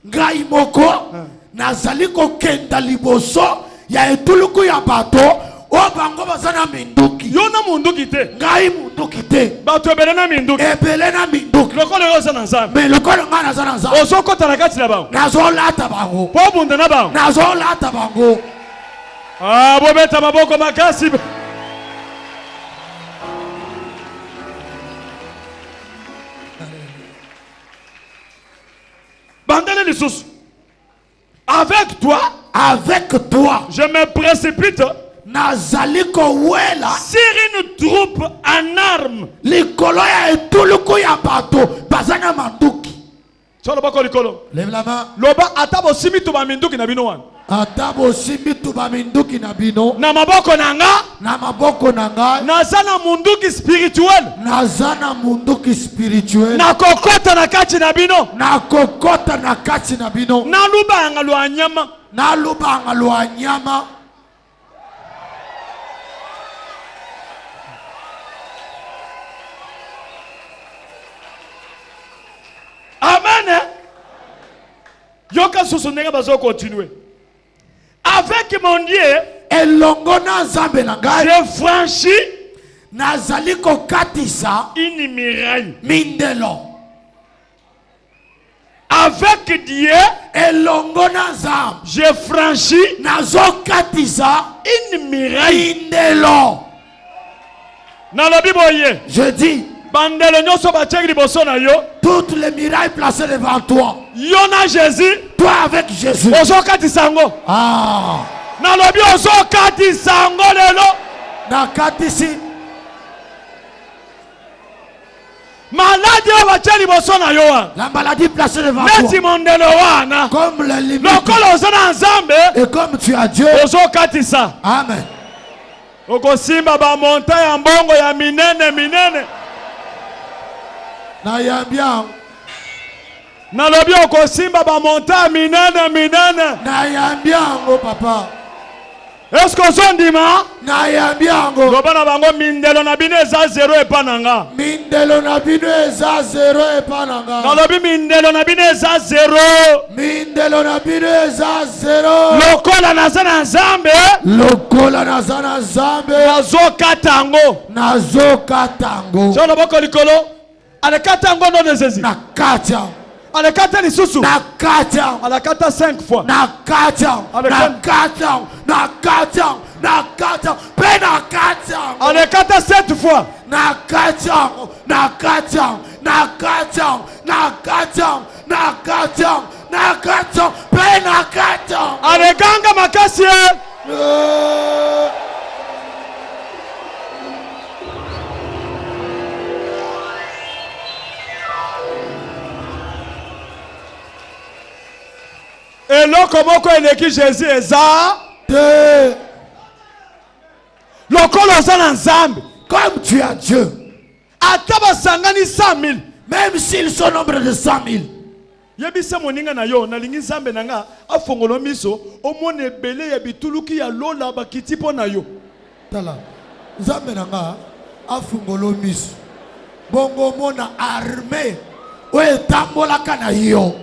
ngai moko nazali kokenda liboso ya etuluku ya batu o bango bazana minduki. Yona munduki te. Ngai munduki te. Batu ebelena minduki. Ebelena minduki. Lokolo yoza na nzam. Mais lokolo nga nazana nzam. Ozokota na kati na bango. Nazolata bango. Po bunda na bango. Nazolata bango. Ah, bobeta maboko makasi. Bandele lisusu. Avec toi, je me précipite nazaliko wela sur une troupe en armes. Likolo ya etuluku ya bato bazana manduki. Cholo bako likolo. Lève la main. Loba atabo simitu ba minduki na bino wan. Atabo simitu ba minduki na bino. Na maboko nanga. Na maboko nanga. Nazana munduki spirituel. Nazana munduki spirituel. Na kokota na kati na bino. Na kokota na kati na bino. Na lubanga lwa nyama. Na lubanga lwa nyama. Amen. Yoka susonega bazo continuer. Avec mon Dieu, je franchis nazaliko katisa une muraille. Mindelo. Avec Dieu, je franchis nazokatisa une muraille. Mindelo. Dans la Bible, je dis toutes les murailles placées devant toi. Yona Jésus. Toi avec Jésus. Ah. Nakatisi. La maladie placée devant toi. Comme les limites. Et comme tu as Dieu. Amen. Okosimba ba montagne mbongo ya minene minene. Na yambia. Na lobi okosimba ba montagne minene minene. Na yambia ngo papa. Est-ce que son dima? Na yambia ngo. Lobana bango mindelo na bino eza 0 epananga. Mindelo na bino eza 0 epananga. Na lobi mindelo na bino eza 0. Mindelo na bino eza 0. Lokola nazana nzambe. Lokola nazana nzambe. Nazokatango. Nazokatango. Solo boko likolo. Alekatango no nezezi. Nakata. Alekata lisusu. Nakata. Alekata 5 fois. Nakata. Nakata. Nakata. Nakata. Penakata. Alekata 7 fois. Nakata. Nakata. Nakata. Nakata. Nakata. Nakata. Penakata. Alekanga makasi. Et lokomoko eleki Jésus eza de lokolo za na nzambe comme tu as Dieu. Ataba sangani 100 000 Même s'ils sont nombre de 100 000. Yebisa moninga na yo na lingi nzambe nanga afongolo miso omone ebele ya bituluki ya lola bakiti po na yo. Tala. Nzambe nanga afongolo miso. Bongo mona armée oye tambolaka na yo.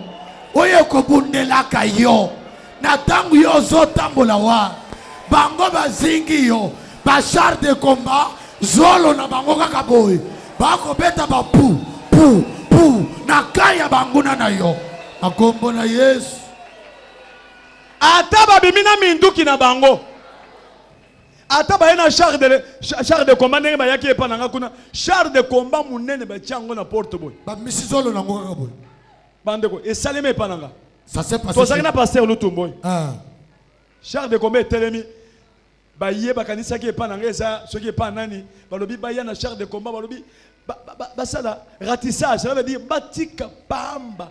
Oye kobundelaka yo. Na tangu yo zo tambola wa. Bango bazingi yo. Ba char de combat zolo na bango kaka boy. Bako beta ba pu na kaya banguna na yo. Akombo na Yesu. Ata babimina minduki na bango. Ata ba na char de combat ndenge ba yaki epa nanga kuna. Char de combat munene ba tiango na porte boy. Ba misizolo na ngo kaka boy. Bandeko esaleme epa nanga. Ça s'est passé. To sakina pasteur Lutumboy. Ah. Char de combat telemi. Ba yeba kanisa ki epa nanga eza soki epa nani. Balobi ba ya na char de combat balobi basala ratissage, ça veut dire batika pamba.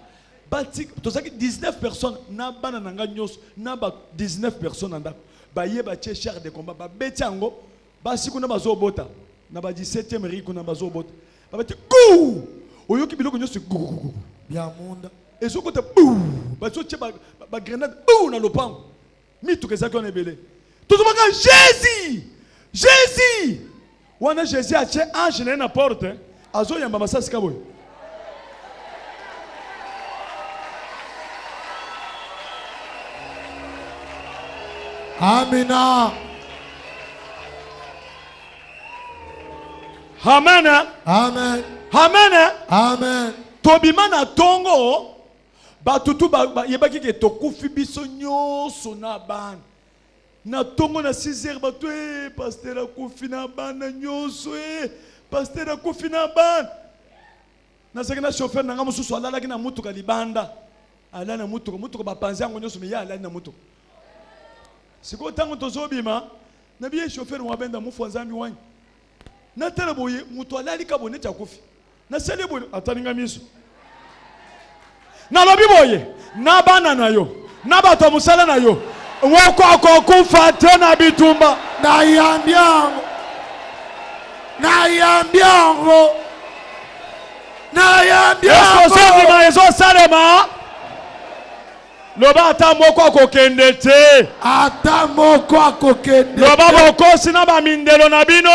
Batika, tout ça qui 19 personnes na bana nanga nyos na ba 19 personnes anda. Ba yeba che char de combat ba betiango ba sikuna bazo bota. Na ba 17e riku na bazo bota. Ba beti kou! Oyoki biloko nyos kou. Bien monde. Ezoko te kou! Ba so che ba grenade kou na lopango. Mitu ke zakone belé. Tout le monde Jésus! Jésus! Wana Jésus a tché ange na porte. Azo yamba masasi kaboy. Amina. Amen. Amen. Amen. Amen. Tobima na tongo batutu yebaki ke tokufi biso nyoso na ban. Na tongo na 6h batu pasteur akufi na ban na nyoso pasteur akufi na ban. Na sekena chauffeur nanga mususu alala kina mutuka libanda. Ala na mutuka ba panzi yango nyoso me ya ala na mutuka. Siko tango tozobima na biye chauffeur wabenda mufu nzambi wanyi. Na tele boye mutu alali ka bonete akufi. Na sele boye ataninga miso. Na lobi boye na bana na yo na bato musala na yo woko akokufa tena bitumba Na yambiango. Esko sozima ezo salema loba ata moko akokende te Ata moko akokende. loba bokosi na bamindelo na bino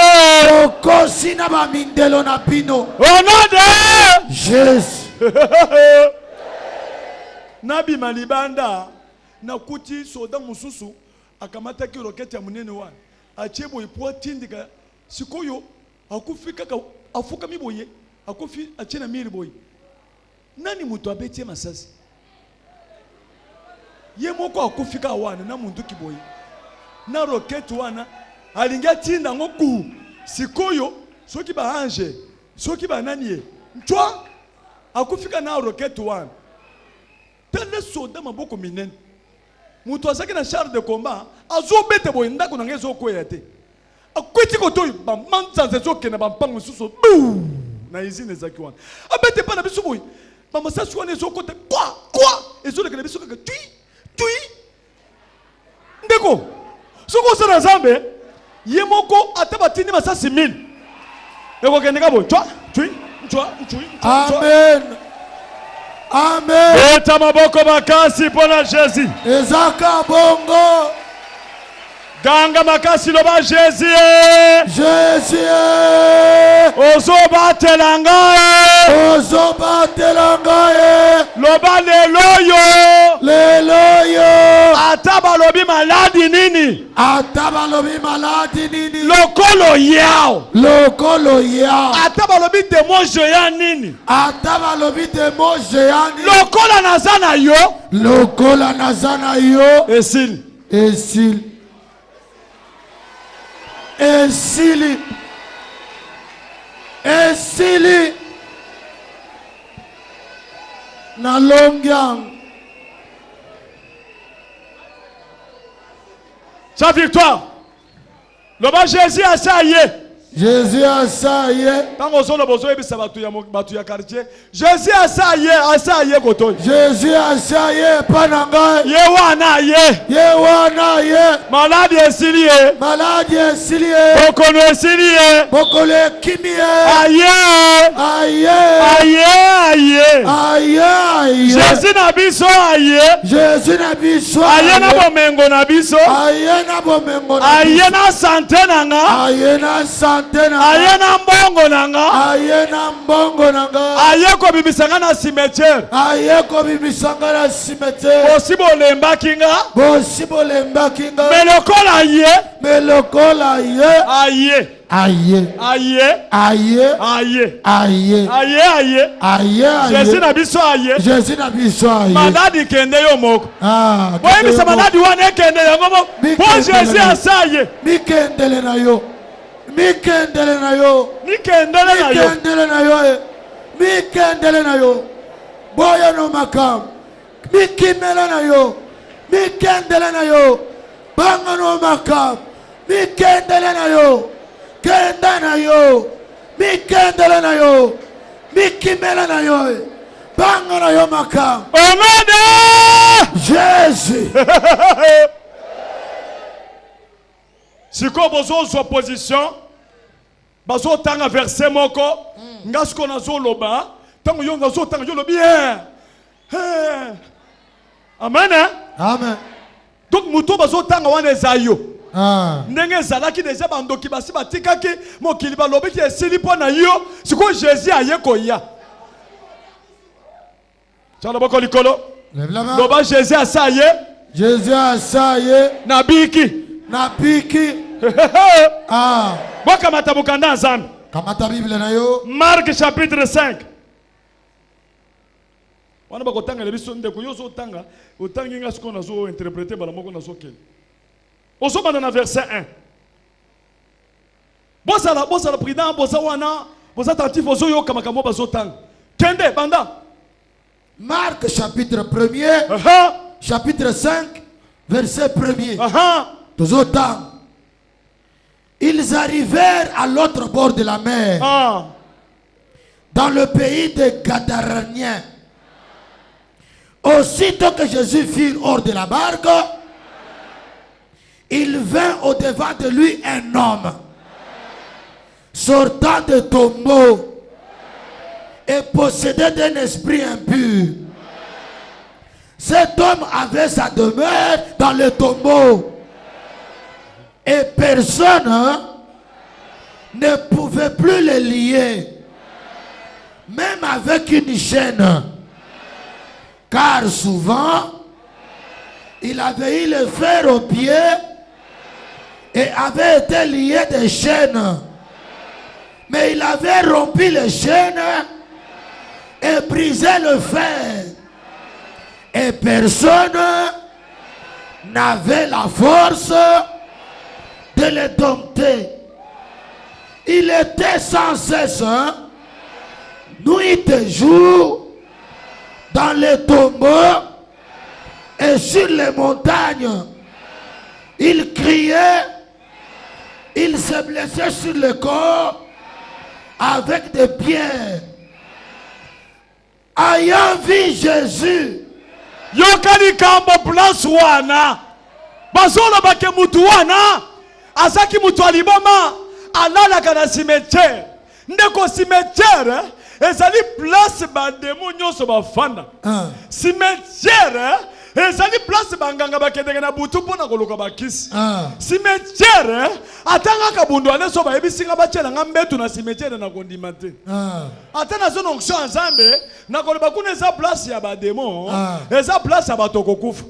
Bokosi na bamindelo na bino. au nom de Jésus. Nabi malibanda na kuti soda mususu akamata ki roketi ya munene wana achebo ipo tindika sikoyo akufika afuka miboye akufi achena miri boy nani mutu abetie masasi ye moko akufika wana na muntu kiboye na roketi wana alinga tinda ngoku sikoyo soki ba ange soki ba nani ntwa akufika na roketi wana tele soda maboko minene mutu azaki na char de combat azobete boye ndako na ngezo koya te akwiti kotoyi bamanzanza ezokende bampango susu na izine ezaki wana abete pa na biso boye bamasasi wana ezokota kwa ezolekela biso kaka tui ndeko soko osala nzambe ye moko ata batindi masasi 1000 ekokende ka boye tui. Amen. Amen. Beta maboko makasi pona Jésus. Ezaka bongo. Ganga makasi loba Jésus. Jésus. Ozo batela ngai. Loba lelo yo. Ata balobi maladi nini. Lokolo yao. Ata balobi demo géant nini. Lokola nazana yo. Esili na longyang. Sa victoire. Loba Jésus a ça yé. Jésus a ça y est. Jésus a ça y est, koto. Jésus a ça y est, pananga. Yewana ye. Yewana ye. Malade esilié. Malade esilié. Bokono esilié. Bokole kimie. Aye. Aye. Aye aye. Aye aye. Jésus na biso aye. Jésus na biso aye. Na bomengo na biso. Aye na bomengo na biso. Aye na santé nanga. Aye na santé. Aye na mbongo nanga. Aye na mbongo nanga. Aye ko bibisanga na cimetière. Aye ko bibisanga na cimetière. Bosibo lemba kinga. Bosibo lemba kinga. Melokola aye. Melokola aye. Aye. Aye. Aye. Aye. Aye. Aye. Aye aye. Aye. Jésus na biso aye. Jésus na biso aye. Maladi kende yo moko. Ah. Boye bisa maladi wana kende yo moko. Bon Jésus asaye. Mikendele na yo. Mikendele na yo. Mikendele na yo. Mikendele na yo. Mikendele na yo. Boya no makam. Mikimele na yo. Mikendele na yo. Banga no makam. Mikendele na yo. Kenda na yo. Mikendele na yo. Mikimele na yo. Banga na yo makam. Amen. Jésus. Si ko bozo zo position, bazo tanga verset moko, ngasko na zo loba, tango yo ngazo tanga yo lobi. Amen. Amen. Donc muto bazo tanga wana ezayo. Ah. Ndenge zalaki deja bandoki basi batikaki mokili balobi ki esili po na yo, siko Jésus aye koya. Tchala boko likolo. Lève la main. Loba Jésus asaye. Jésus asaye. Nabiki. Napiki. Ah. Boka matabukanda nzambe. Kamata Bible na yo. Marc chapitre 5. Wana bakotanga le biso ndeko yo zo tanga, otangi nga siko na zo interpréter bala moko na zo kel. Ozo bana na verset 1. Bosa la prudent, bosa wana, bosa attentif ozo yo kamakambo bazo tanga. Kende banda. Marc chapitre 1er. Chapitre 5 verset 1er. Ils arrivèrent à l'autre bord de la mer, dans le pays des Gadaréniens. Aussitôt que Jésus fut hors de la barque, il vint au-devant de lui un homme, sortant de tombeau et possédé d'un esprit impur. Cet homme avait sa demeure dans le tombeau. Et personne ne pouvait plus le lier, même avec une chaîne. Car souvent, il avait eu le fer au pied et avait été lié des chaînes. Mais il avait rompu les chaînes et brisé le fer. Et personne n'avait la force de le dompter. Il était sans cesse, nuit et jour, dans les tombeaux et sur les montagnes. Il criait, il se blessait sur le corps avec des pierres. Ayant vu Jésus, Yokani kambo place wana, bazolo bake mutu wana, azaki mutu aliboma, alala kana cimetière. Ndeko cimetière, ezali place bandemo nyoso bafanda. Cimetière, ezali place banganga bakendenge na butu pona koluka bakisi. Cimetière, atanga kabundu aneso ba ebisinga bachela ngambetu na cimetière na kondima te. Atana zo nonksho nzambe na koloba kuna eza place ya bademo, eza place ya batoko kufa.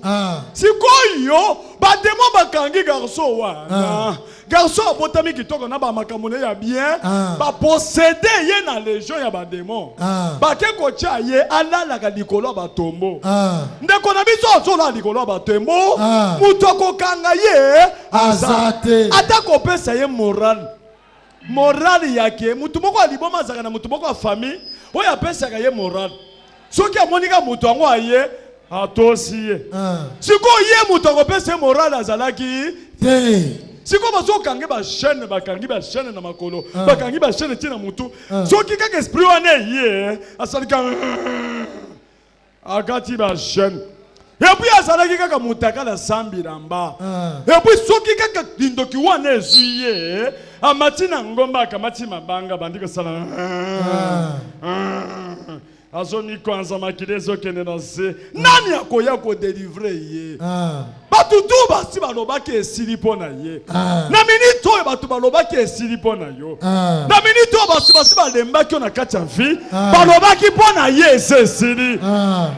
Sikoyo bademo bakangi garçon wana. Garçon botami kitoko na ba makamune ya bien, ba posséder ye na légion ya bademo. Ba ke kocha ye alala ka likolo ba tombo. Ndeko na biso zo la likolo ba tombo, mutoko kanga ye azate. Atako pesa ye moral. Moral yake mutu moko aliboma zaka na mutu moko a famille, oya pesa ka ye moral. Soki amonika mutu ango aye atosi ye. Siko ye mutu ko pesa moral azalaki te. siko bazo kangi ba chaîne na makolo bakangi ba chaîne tina mutu soki kaka esprit wana ye asalika akati ba chaîne et puis asalaki kaka mutaka na sambi namba et puis soki kaka dindoki wana ezuye amati na ngomba akamati mabanga bandika sala azoni kwanza makilezo kende na se nani akoya ko délivrer ye batutu basi balobaki esili pona ye na minito oyo batu balobaki esili pona yo na minito basi balembaki na kati ya vie balobaki pona ye esili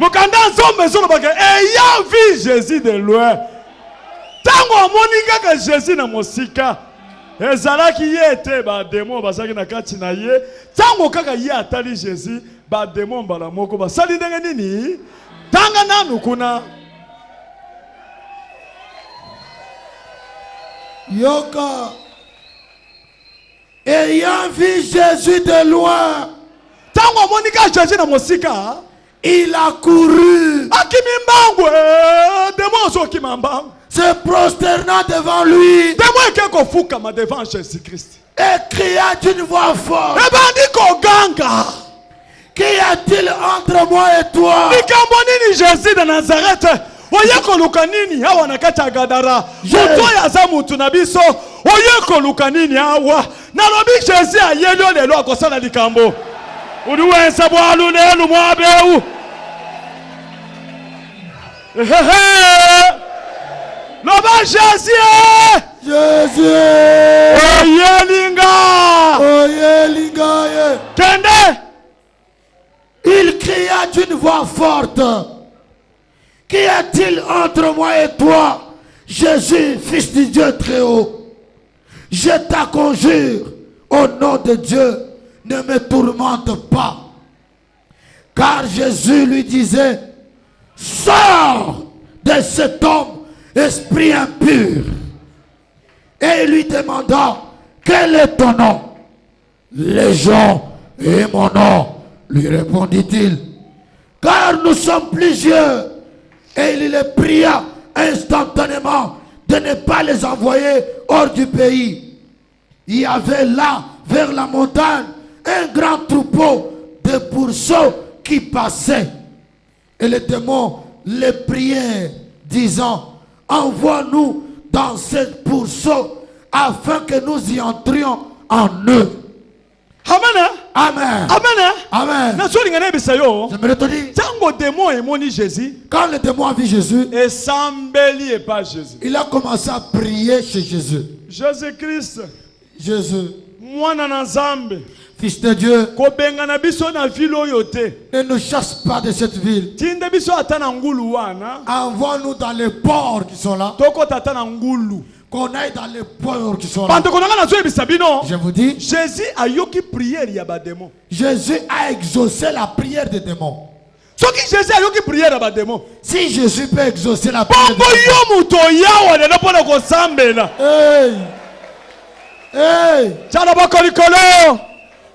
mokanda nzombe ezolobaki ayant vu Jésus de loin tango amoni kaka Jésus na mosika ezalaki ye te bademo bazalaki na kati na ye tango kaka ye atali Jésus ba démon bala moko ba sali ndenge nini tanga nanu kuna yoka ayant vu Jésus de loin tango monika Jésus na mosika il a couru akimimbangu démon so kimamba se prosternant devant lui démon keko fukama devant Jésus-Christ et cria d'une voix forte e bandi ko ganga qu'y a-t-il entre moi et toi? Nikamoni Jésus de Nazareth. Oyeko lukanini hawa nakata gadara. Muto ya za mutu na biso. Oyeko lukanini hawa. Nalobi Jésus ayelio lelo akosala likambo. Uliwensa bwalu lelu mwabeu. Loba Jésus. Jésus. Oyelinga. Oyelinga. Kende. Il cria d'une voix forte. Qu'y a-t-il entre moi et toi, Jésus, fils du Dieu très haut? Je t'en conjure, au nom de Dieu, ne me tourmente pas. Car Jésus lui disait, sors de cet homme, esprit impur. Et il lui demanda, quel est ton nom? Légion est mon nom, lui répondit-il, car nous sommes plusieurs. Et il les pria instantanément de ne pas les envoyer hors du pays. Il y avait là, vers la montagne, un grand troupeau de pourceaux qui passaient. Et les démons les prièrent, disant, envoie-nous dans ces pourceaux afin que nous y entrions en eux. Amen. Amen. Amen. Amen. J'aimerais te dire, quand le démon a vu Jésus, il a commencé à prier chez Jésus. Jésus-Christ. Jésus. Fils de Dieu. Ne nous chasse pas de cette ville. Envoie-nous dans les ports qui sont là. Qu'on aille dans les ports qui sont là. Je vous dis, Jésus a yoki prière ya ba démon. Jésus a exaucé la prière des démons. Jésus a yoki prière ya ba démon. Si Jésus peut exaucer la prière des démons. Hey. Hey.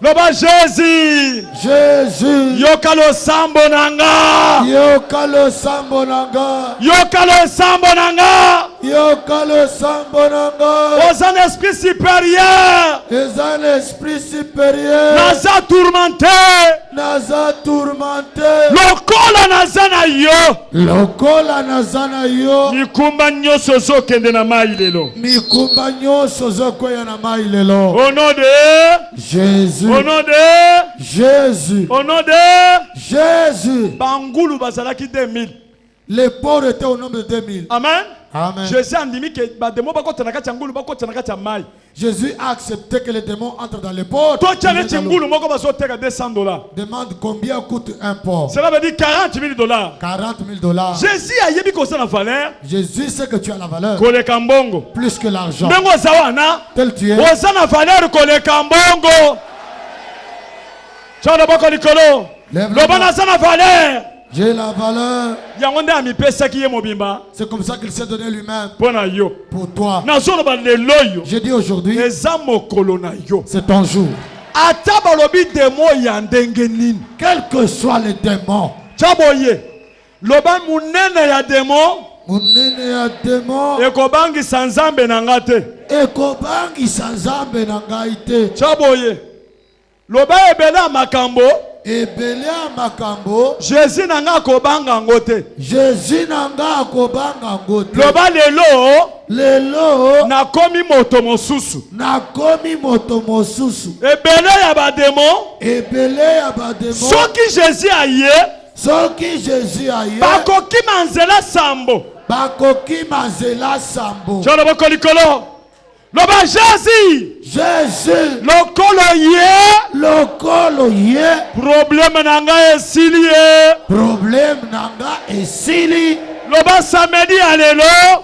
Loba Jésus. Jésus. Yokalo sambo nanga. Yokalo sambo nanga. Yokalo sambo nanga. Yokalo sambo nanga. Aux un esprit supérieur. Aux un esprit supérieur. Naza tourmenté. Naza tourmenté. Lokola nazana yo. Lokola nazana yo. Mikumba nyoso zo kende na mai lelo. Mikumba nyoso zo kwenda na mai lelo. Au nom de Jésus. Au nom de Jésus. Au nom de Jésus. Bangulu bazalaki 2000. Les pauvres étaient au nombre de 2000. Amen. Amen. Jésus a accepté que les démons entrent dans les ports. Demande combien coûte un port. Cela veut dire $40 000. $40 000. Jésus a yebi ko sa na valeur. Jésus sait que tu as la valeur. Plus que l'argent. Tel tu es. Osana valeur koleka mbongo. Chana bako likolo. Lobana sana valeur. J'ai la valeur. C'est comme ça qu'il s'est donné lui-même. Pour toi. Je dis aujourd'hui, c'est ton jour. Quels que soient les démons. Munene ya démon. ekobangisa nzambe na nga te. Ekobangisa nzambe na ngai te. Chaboye. Loba ebele ya makambo. Ebele ya makambo. Jésus na nga akobanga ngo te. Jésus na nga akobanga ngo te. Loba lelo. Lelo. Nakomi moto mosusu. Nakomi moto mosusu. Ebele ya bademo. Ebele ya bademo. Soki Jésus aye. Soki Jésus aye. Bakoki manzela sambo. Bakoki manzela sambo. Jolo boko likolo. Loba Jésus. Jésus. Lokolo ye. Lokolo ye. Problème nanga esili ye. Problème nanga esili. Loba samedi alelo.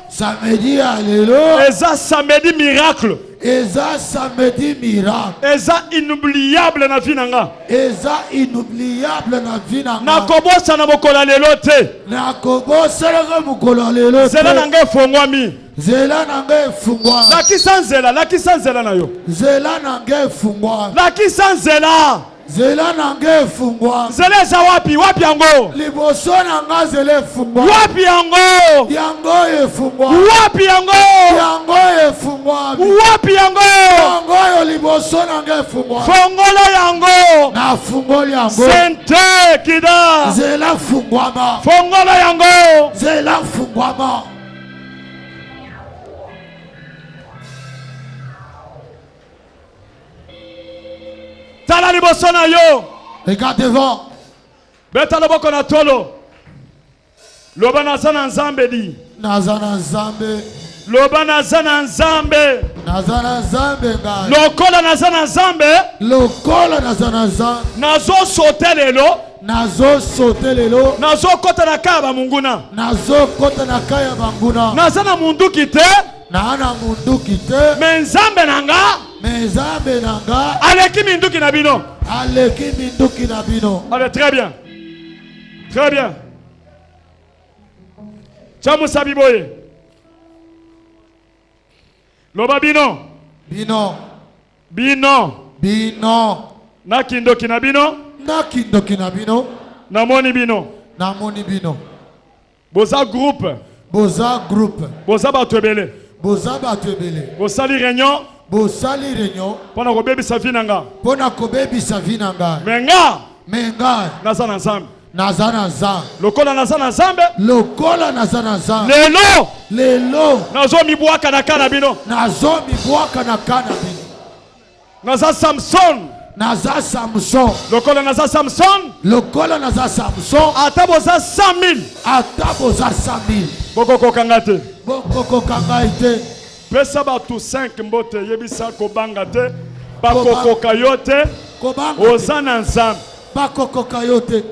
Samedi alelo. Eza samedi miracle. Eza samedi miracle. Eza inoubliable na vie nanga. Eza inoubliable na vie nanga. Nakobosa na mokolo lelo te. Nakobosa na mokolo lelo te. Zela nanga efongwami. Zela nanga efungwa. Lakisa nzela na yo. Zela nanga efungwa. Lakisa nzela. Zela nanga efungwa. Zela eza wapi yango? Liboso nanga zela efungwa. Wapi yango? Yango efungwa. Wapi yango? Yango efungwa. Wapi yango? Yango yo liboso nanga efungwa. Fongola yango. Na fungoli yango. Sente kida. Zela fungwama. Fongola yango. Zela fungwama. Tala liboso na yo. Regarde devant. Beta loboko na tolo. Loba naza na nzambe di. Naza na nzambe. Loba naza na nzambe. Naza na nzambe ngai. Lokola naza na nzambe. Lokola naza na nzambe. Nazo sote lelo. Nazo sote lelo. Nazo kota na kaya ba munguna. Nazo kota na kaya banguna. Naza na munduki te. Na munduki te. Menzambe nanga. Menzambe nanga. Aleki minduki na bino. Aleki minduki na bino. Allez, très bien. Très bien. Chamu sabiboye. Loba bino. Bino. Bino. Bino. Na kindoki na bino. Na kindoki na bino. Na moni bino. Na moni bino. Boza groupe. Boza groupe. Boza batwebele. Boza batwebele. Bosali réunion. Bosali réunion. Pona kobebisa vi nanga. Pona kobebisa vi nanga. Menga. Naza na nzambe. Naza na nzambe. Lokola naza na nzambe. Lokola naza na nzambe. Lelo. Nazo mibwaka na kana bino. Nazo mibwaka na kana bino. Naza Samson. Naza Samson. Lokola naza Samson. Lokola naza Samson. Ata boza 100,000. Ata boza 100,000. Boko kangate. Boko kangate. Pesa batu 5 mbote yebisa kobanga te. Bakoko kayote. Kobanga. Ozana nzambe. Bakoko kayote.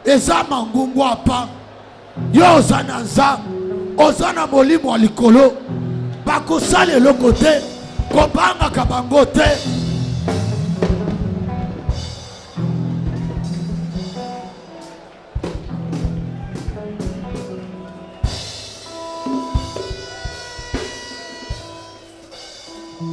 Eza mangungu apa. Yo ozana nzambe. Ozana molimo wa likolo. Bakosala eloko te. Kobanga kabango te.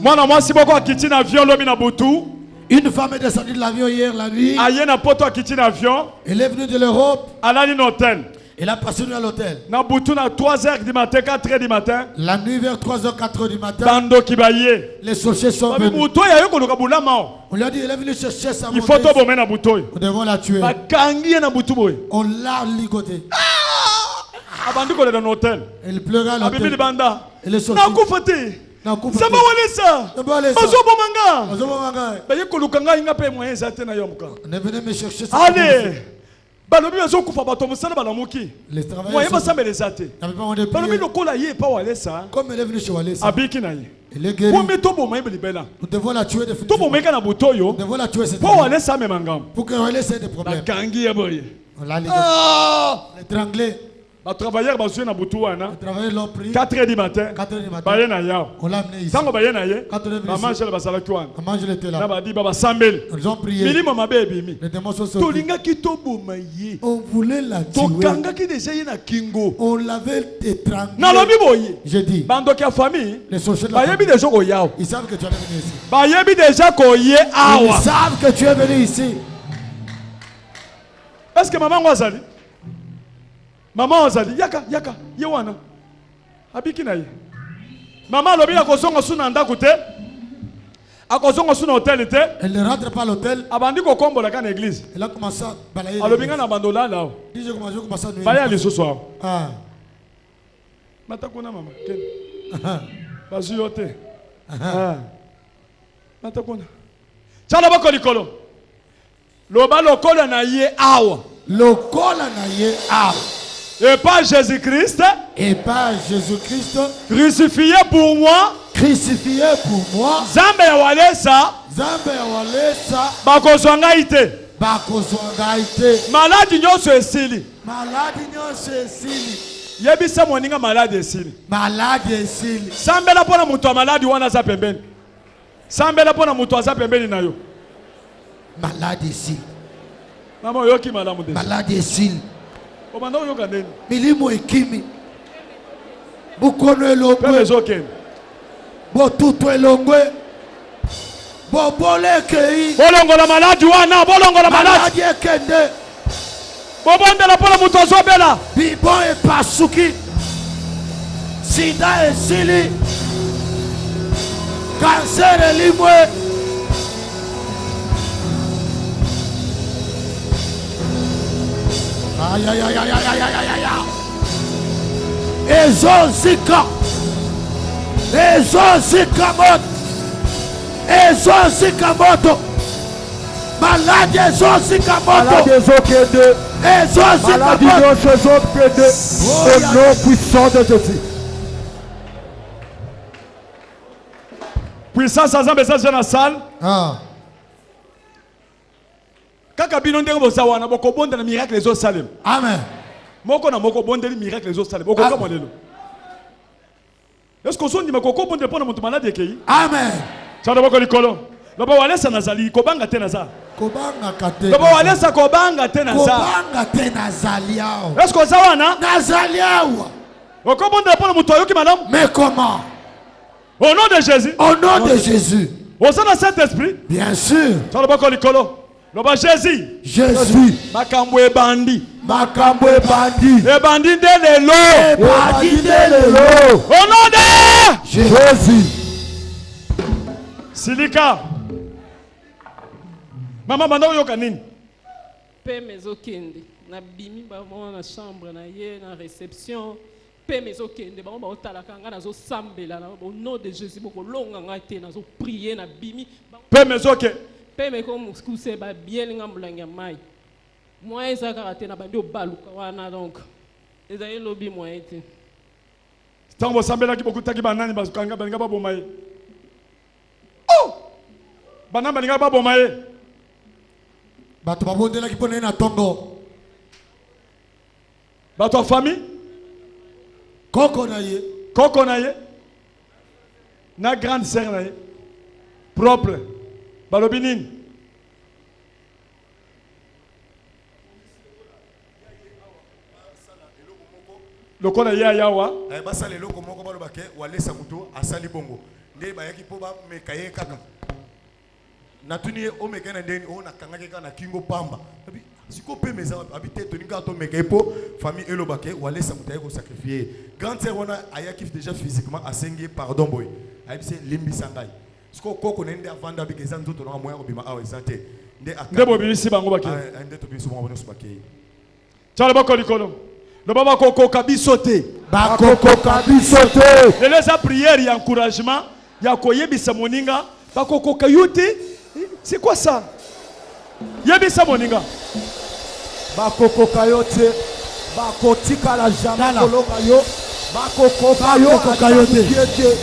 Mwana mwasi boko akiti na avion lomi na butu. Une femme est descendue de l'avion hier la nuit. Aye na poto akiti na avion. Elle est venue de l'Europe. Alani na hôtel. Elle a passé à l'hôtel. Na butu na 3h du matin, 4h du matin. La nuit vers 3h, 4h du matin. Bando kibaye. Les sorciers sont venus. On lui a dit, elle est venue chercher sa il faut to na butoy. Nous devons la tuer. On l'a ligoté. Abandi ko le dans hôtel. Elle pleurait à l'hôtel. Elle est sortie. Na Samba walesa. Bazo bomanga. Bazo bomanga. Baye kolukanga inga pe moyen zate na yomka. On est venu me chercher ça. Allez. Balobi bazo kufa bato musala balamuki. Les travailleurs. Moyen basamba les zate. Balobi lokola ye pa walesa. Comme elle est venue chez Walesa. Abiki na ye. Elle est guérie. Nous devons la tuer définitivement. Nous devons la tuer cette fois. Pour que Walesa ait des problèmes. On l'a l'étranglé. Les travailleurs l'ont pris. 4h du matin. On l'a amené ici. Quand on est venu ici, ils ont prié. Les démons sont sortis. On voulait la tuer. On l'avait étranglé. J'ai dit. Les sorciers de la famille. Ils savent que tu es venu ici. Ils savent que tu es venu ici. Est-ce que maman Wazali? Maman Ozali, yaka, yewana. Abiki na ye. Maman lobi a kozonga suna ndako te. A kozonga suna hôtel te. Elle ne rentre pas à l'hôtel. Abandi ko kombola ka na église. Elle a commencé à balayer. Alobi nga na bandola là. Dis je commence à nuire. Baya le soir. Ah. Mata kuna mama. Bazu yote. Ah. Mata kuna. Chala bako likolo. Loba lokola na ye awa. Lokola na ye awa. Et pas Jésus-Christ. Et pas Jésus-Christ. Crucifié pour moi. Crucifié pour moi. Zambe ya walesa. Zambe ya walesa. Bakozwanga ite. Bakozwanga ite. Maladi nyonso esili. Maladi nyonso esili. Yebisa moninga maladi esili. Maladi esili. Sambela pona mutu wa maladi wana za pembeni. Sambela pona mutu wa za pembeni na yo. Maladi esili. Mama yoki malamu desu. Maladi esili. Obanda yoka ndeni. Milimo ekimi. Bukono elongwe. Pemezoke. Botutu elongwe. Bobolekei. Bolongola maladi wana, bolongola maladi. Maladi ekende. Bobondela pona mutu azobela. Bibon epasuki. Sida esili. Cancer elimwe. Aïe aïe aïe aïe aïe aïe aïe aïe. Ezozika. Ezozika moto. Ezozika moto. Malade ezozika moto. Malade ezokende. Ezozika Malade moto. ezokende. Au nom puissant de Jésus. Puissance à Zambé, ça c'est la salle. Ah. Kaka bino ndenge bozawana boko bonda na miracle les autres salem. Amen. Moko na moko bonda les miracles les autres salem. Boko kama lelo. Est-ce que son dit moko bonda pona mutu malade ekei? Amen. Tshana boko likolo. Loba walesa nazali kobanga te naza. Kobanga kate. Loba walesa kobanga te naza. Kobanga te nazali awa. Est-ce que zawana? Nazali awa. Boko bonda pona mutu ayoki malamu? Mais comment? Au nom de Jésus. Au nom de Jésus. Au sein de Saint-Esprit. Bien sûr. Tshana boko likolo. Loba Jésus. Jésus. Makambo ebandi. Makambo ebandi. Ebandi de lelo. Ebandi de lelo. Au nom de Jésus. Silika. Mama manda yoka nini? Pe mezokende. Na bimi ba na chambre na ye na réception. Pe mezokende. Ba otala kanga na zo sambela na au nom de Jésus boko longa ngate na zo prier na bimi. Pe mezoke. Pe me ko muskuse ba bien nga mulanga mai. Moi eza karate na bandi obaluka wana donc. Eza yelobi moi ete. Tango sambela ki bokuta ki banani bazukanga balinga babomaye. Oh! Banana balinga babomaye. Bato babondela ki pona na tongo. Bato famille. Koko na ye. Koko na ye. Na grande sœur na ye. Propre. Balobi nini? Lokola ya yawa. Basala eloko moko balo bake walesa muto asali bongo. Nde bayaki po ba mekaye kaka. Natuni o mekana ndeni o nakangaki kana kingo pamba. Abi siko pe meza abi teto ninga to mekaye po famille elobake walesa muto ayeko sacrifier. Grand sœur wana ayaki déjà physiquement asengi pardon boy. Abi se limbi sangai. Siko koko nende avanda bi kezan nzoto na moya obima awe zate. Nde bo bisi bango bake. Nde to biso mo bono bake. Tshana boko likolo. Le baba koko kabisote. Bakoko kabisote. Les prières et encouragement. Yako yebisa moninga. Bakoko kayote. C'est quoi ça? Yebisa moninga. Bakoko kayote. Bakotika la jamais kolonga yo. Bakoko kayote.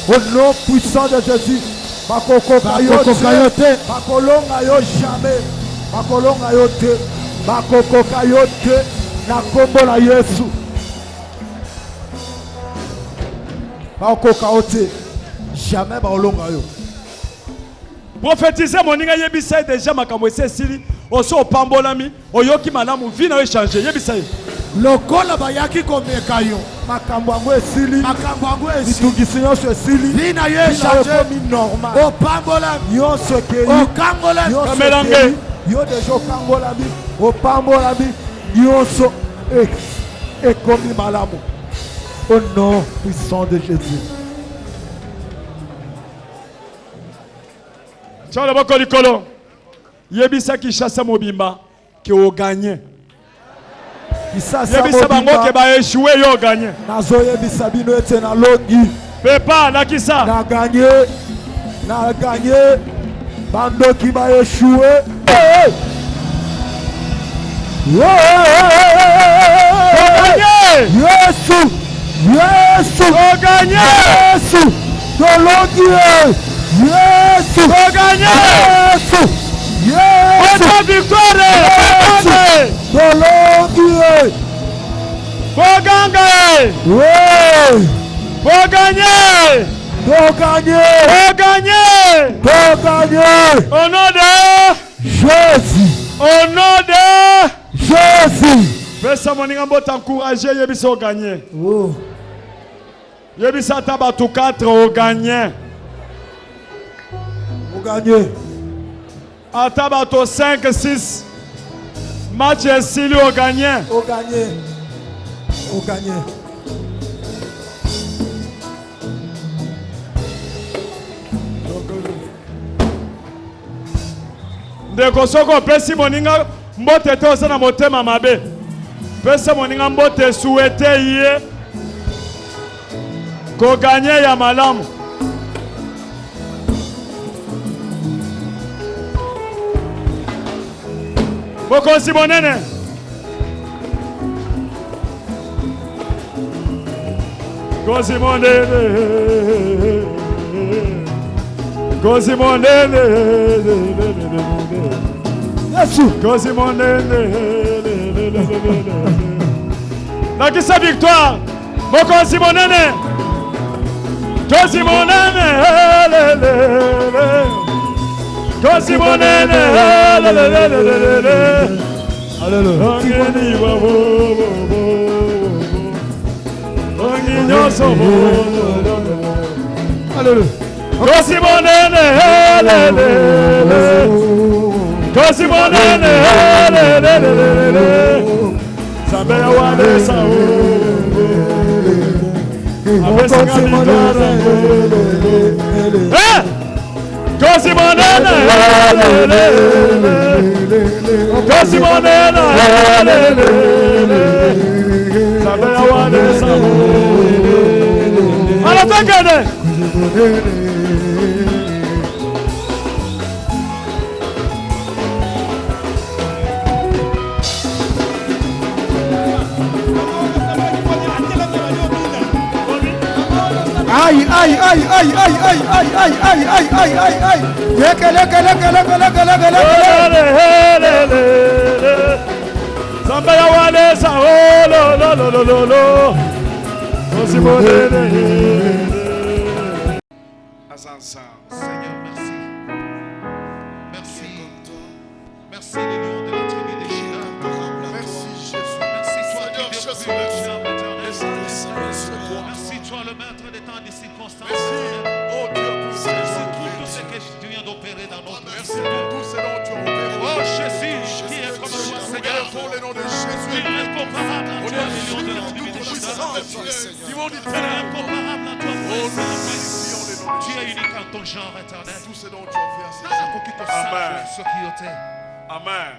Au nom puissant de Jésus. Bakoko kayote. Bakolonga yo jamais. Bakolonga yo te. Bakoko kayote. Na kombo la Yesu. Bakoko kayote. Jamais bakolonga yo. Prophétiser moninga yebisa déjà makambo esili. Oso pambolami. Oyoki malamu vie na changer. Yebisa. Lokola bayaki komeka yo. Makambo yango esili. Makambo yango esili. Bitungisi nyonso esili. Vina ye changer. Normal. O pambola nyonso ekei. O kangola kamelange. Yo deja okangola bi. O pambola bi. Nyonso ekomi malamu. Au nom puissant de Jésus. Ciao le boko likolo. Yebisa ki chassa mobimba ki o gagné. Yebisa bango ke ba échoué yo gagné. Nazo yebisa bino ete na longi. Pepa na kisa. Na gagné. Na gagné. Bando qui va échouer. Hey! Yesu! Yesu! O gagné! Yesu! Dolongier! Yesu! O gagné! Yesu! Yesu! O victoire! Dolongier! O gagné! Oui! O gagné! O gagné! O gagné! O gagné! Au nom de Jésus! Au nom de Jésus! Pesa moninga mbota encourager yebisa o gagné. Oh. Yebisa tabatu 4 o gagné. O gagné. Atabato 5 6 match esili o gagné. O gagné. O gagné. Ndeko soko pesi moninga mbote te osana motema mabe. Pesa moninga mbote souhaité ye ko gagné ya malamu. Bokonzi monene. Kozi monene. Kozi monene. Yesu! Kozi monene. Nakisa victoire. Bokonzi monene. Kozi monene. Kozi monene. Alléluia. Alléluia. Kozi monene. Kozi monene. Zambe ya wale sao. Abesa ngamidara. Kozi monene. Kozi monene. Zambe ya wale sao. Alatakene. Aïe, aïe, aïe, aïe, aïe, aïe, aïe, aïe, aïe, aïe, aïe, aïe, aïe. Yekele, kele, kele, kele, kele, kele, kele. Zamba ya wale sa oh lo lo lo lo lo lo. Kozi monene. Azansa, Seigneur, merci. Merci. Merci les lions de la tribu de Juda. Merci Jésus. Merci toi qui détruis le diable éternel. Merci toi le maître des temps et des circonstances. Oh Dieu, merci pour tout ce que tu viens d'opérer dans notre vie. Merci pour tout ce dont tu as opéré. Oh Jésus, qui est comme toi Seigneur. Pour le nom de Jésus. Tu es incomparable à toi les lions de la tribu de Juda. Tu es incomparable à toi. Tu es unique en ton genre éternel. Tout ce dont tu as fait. Amen. Amen.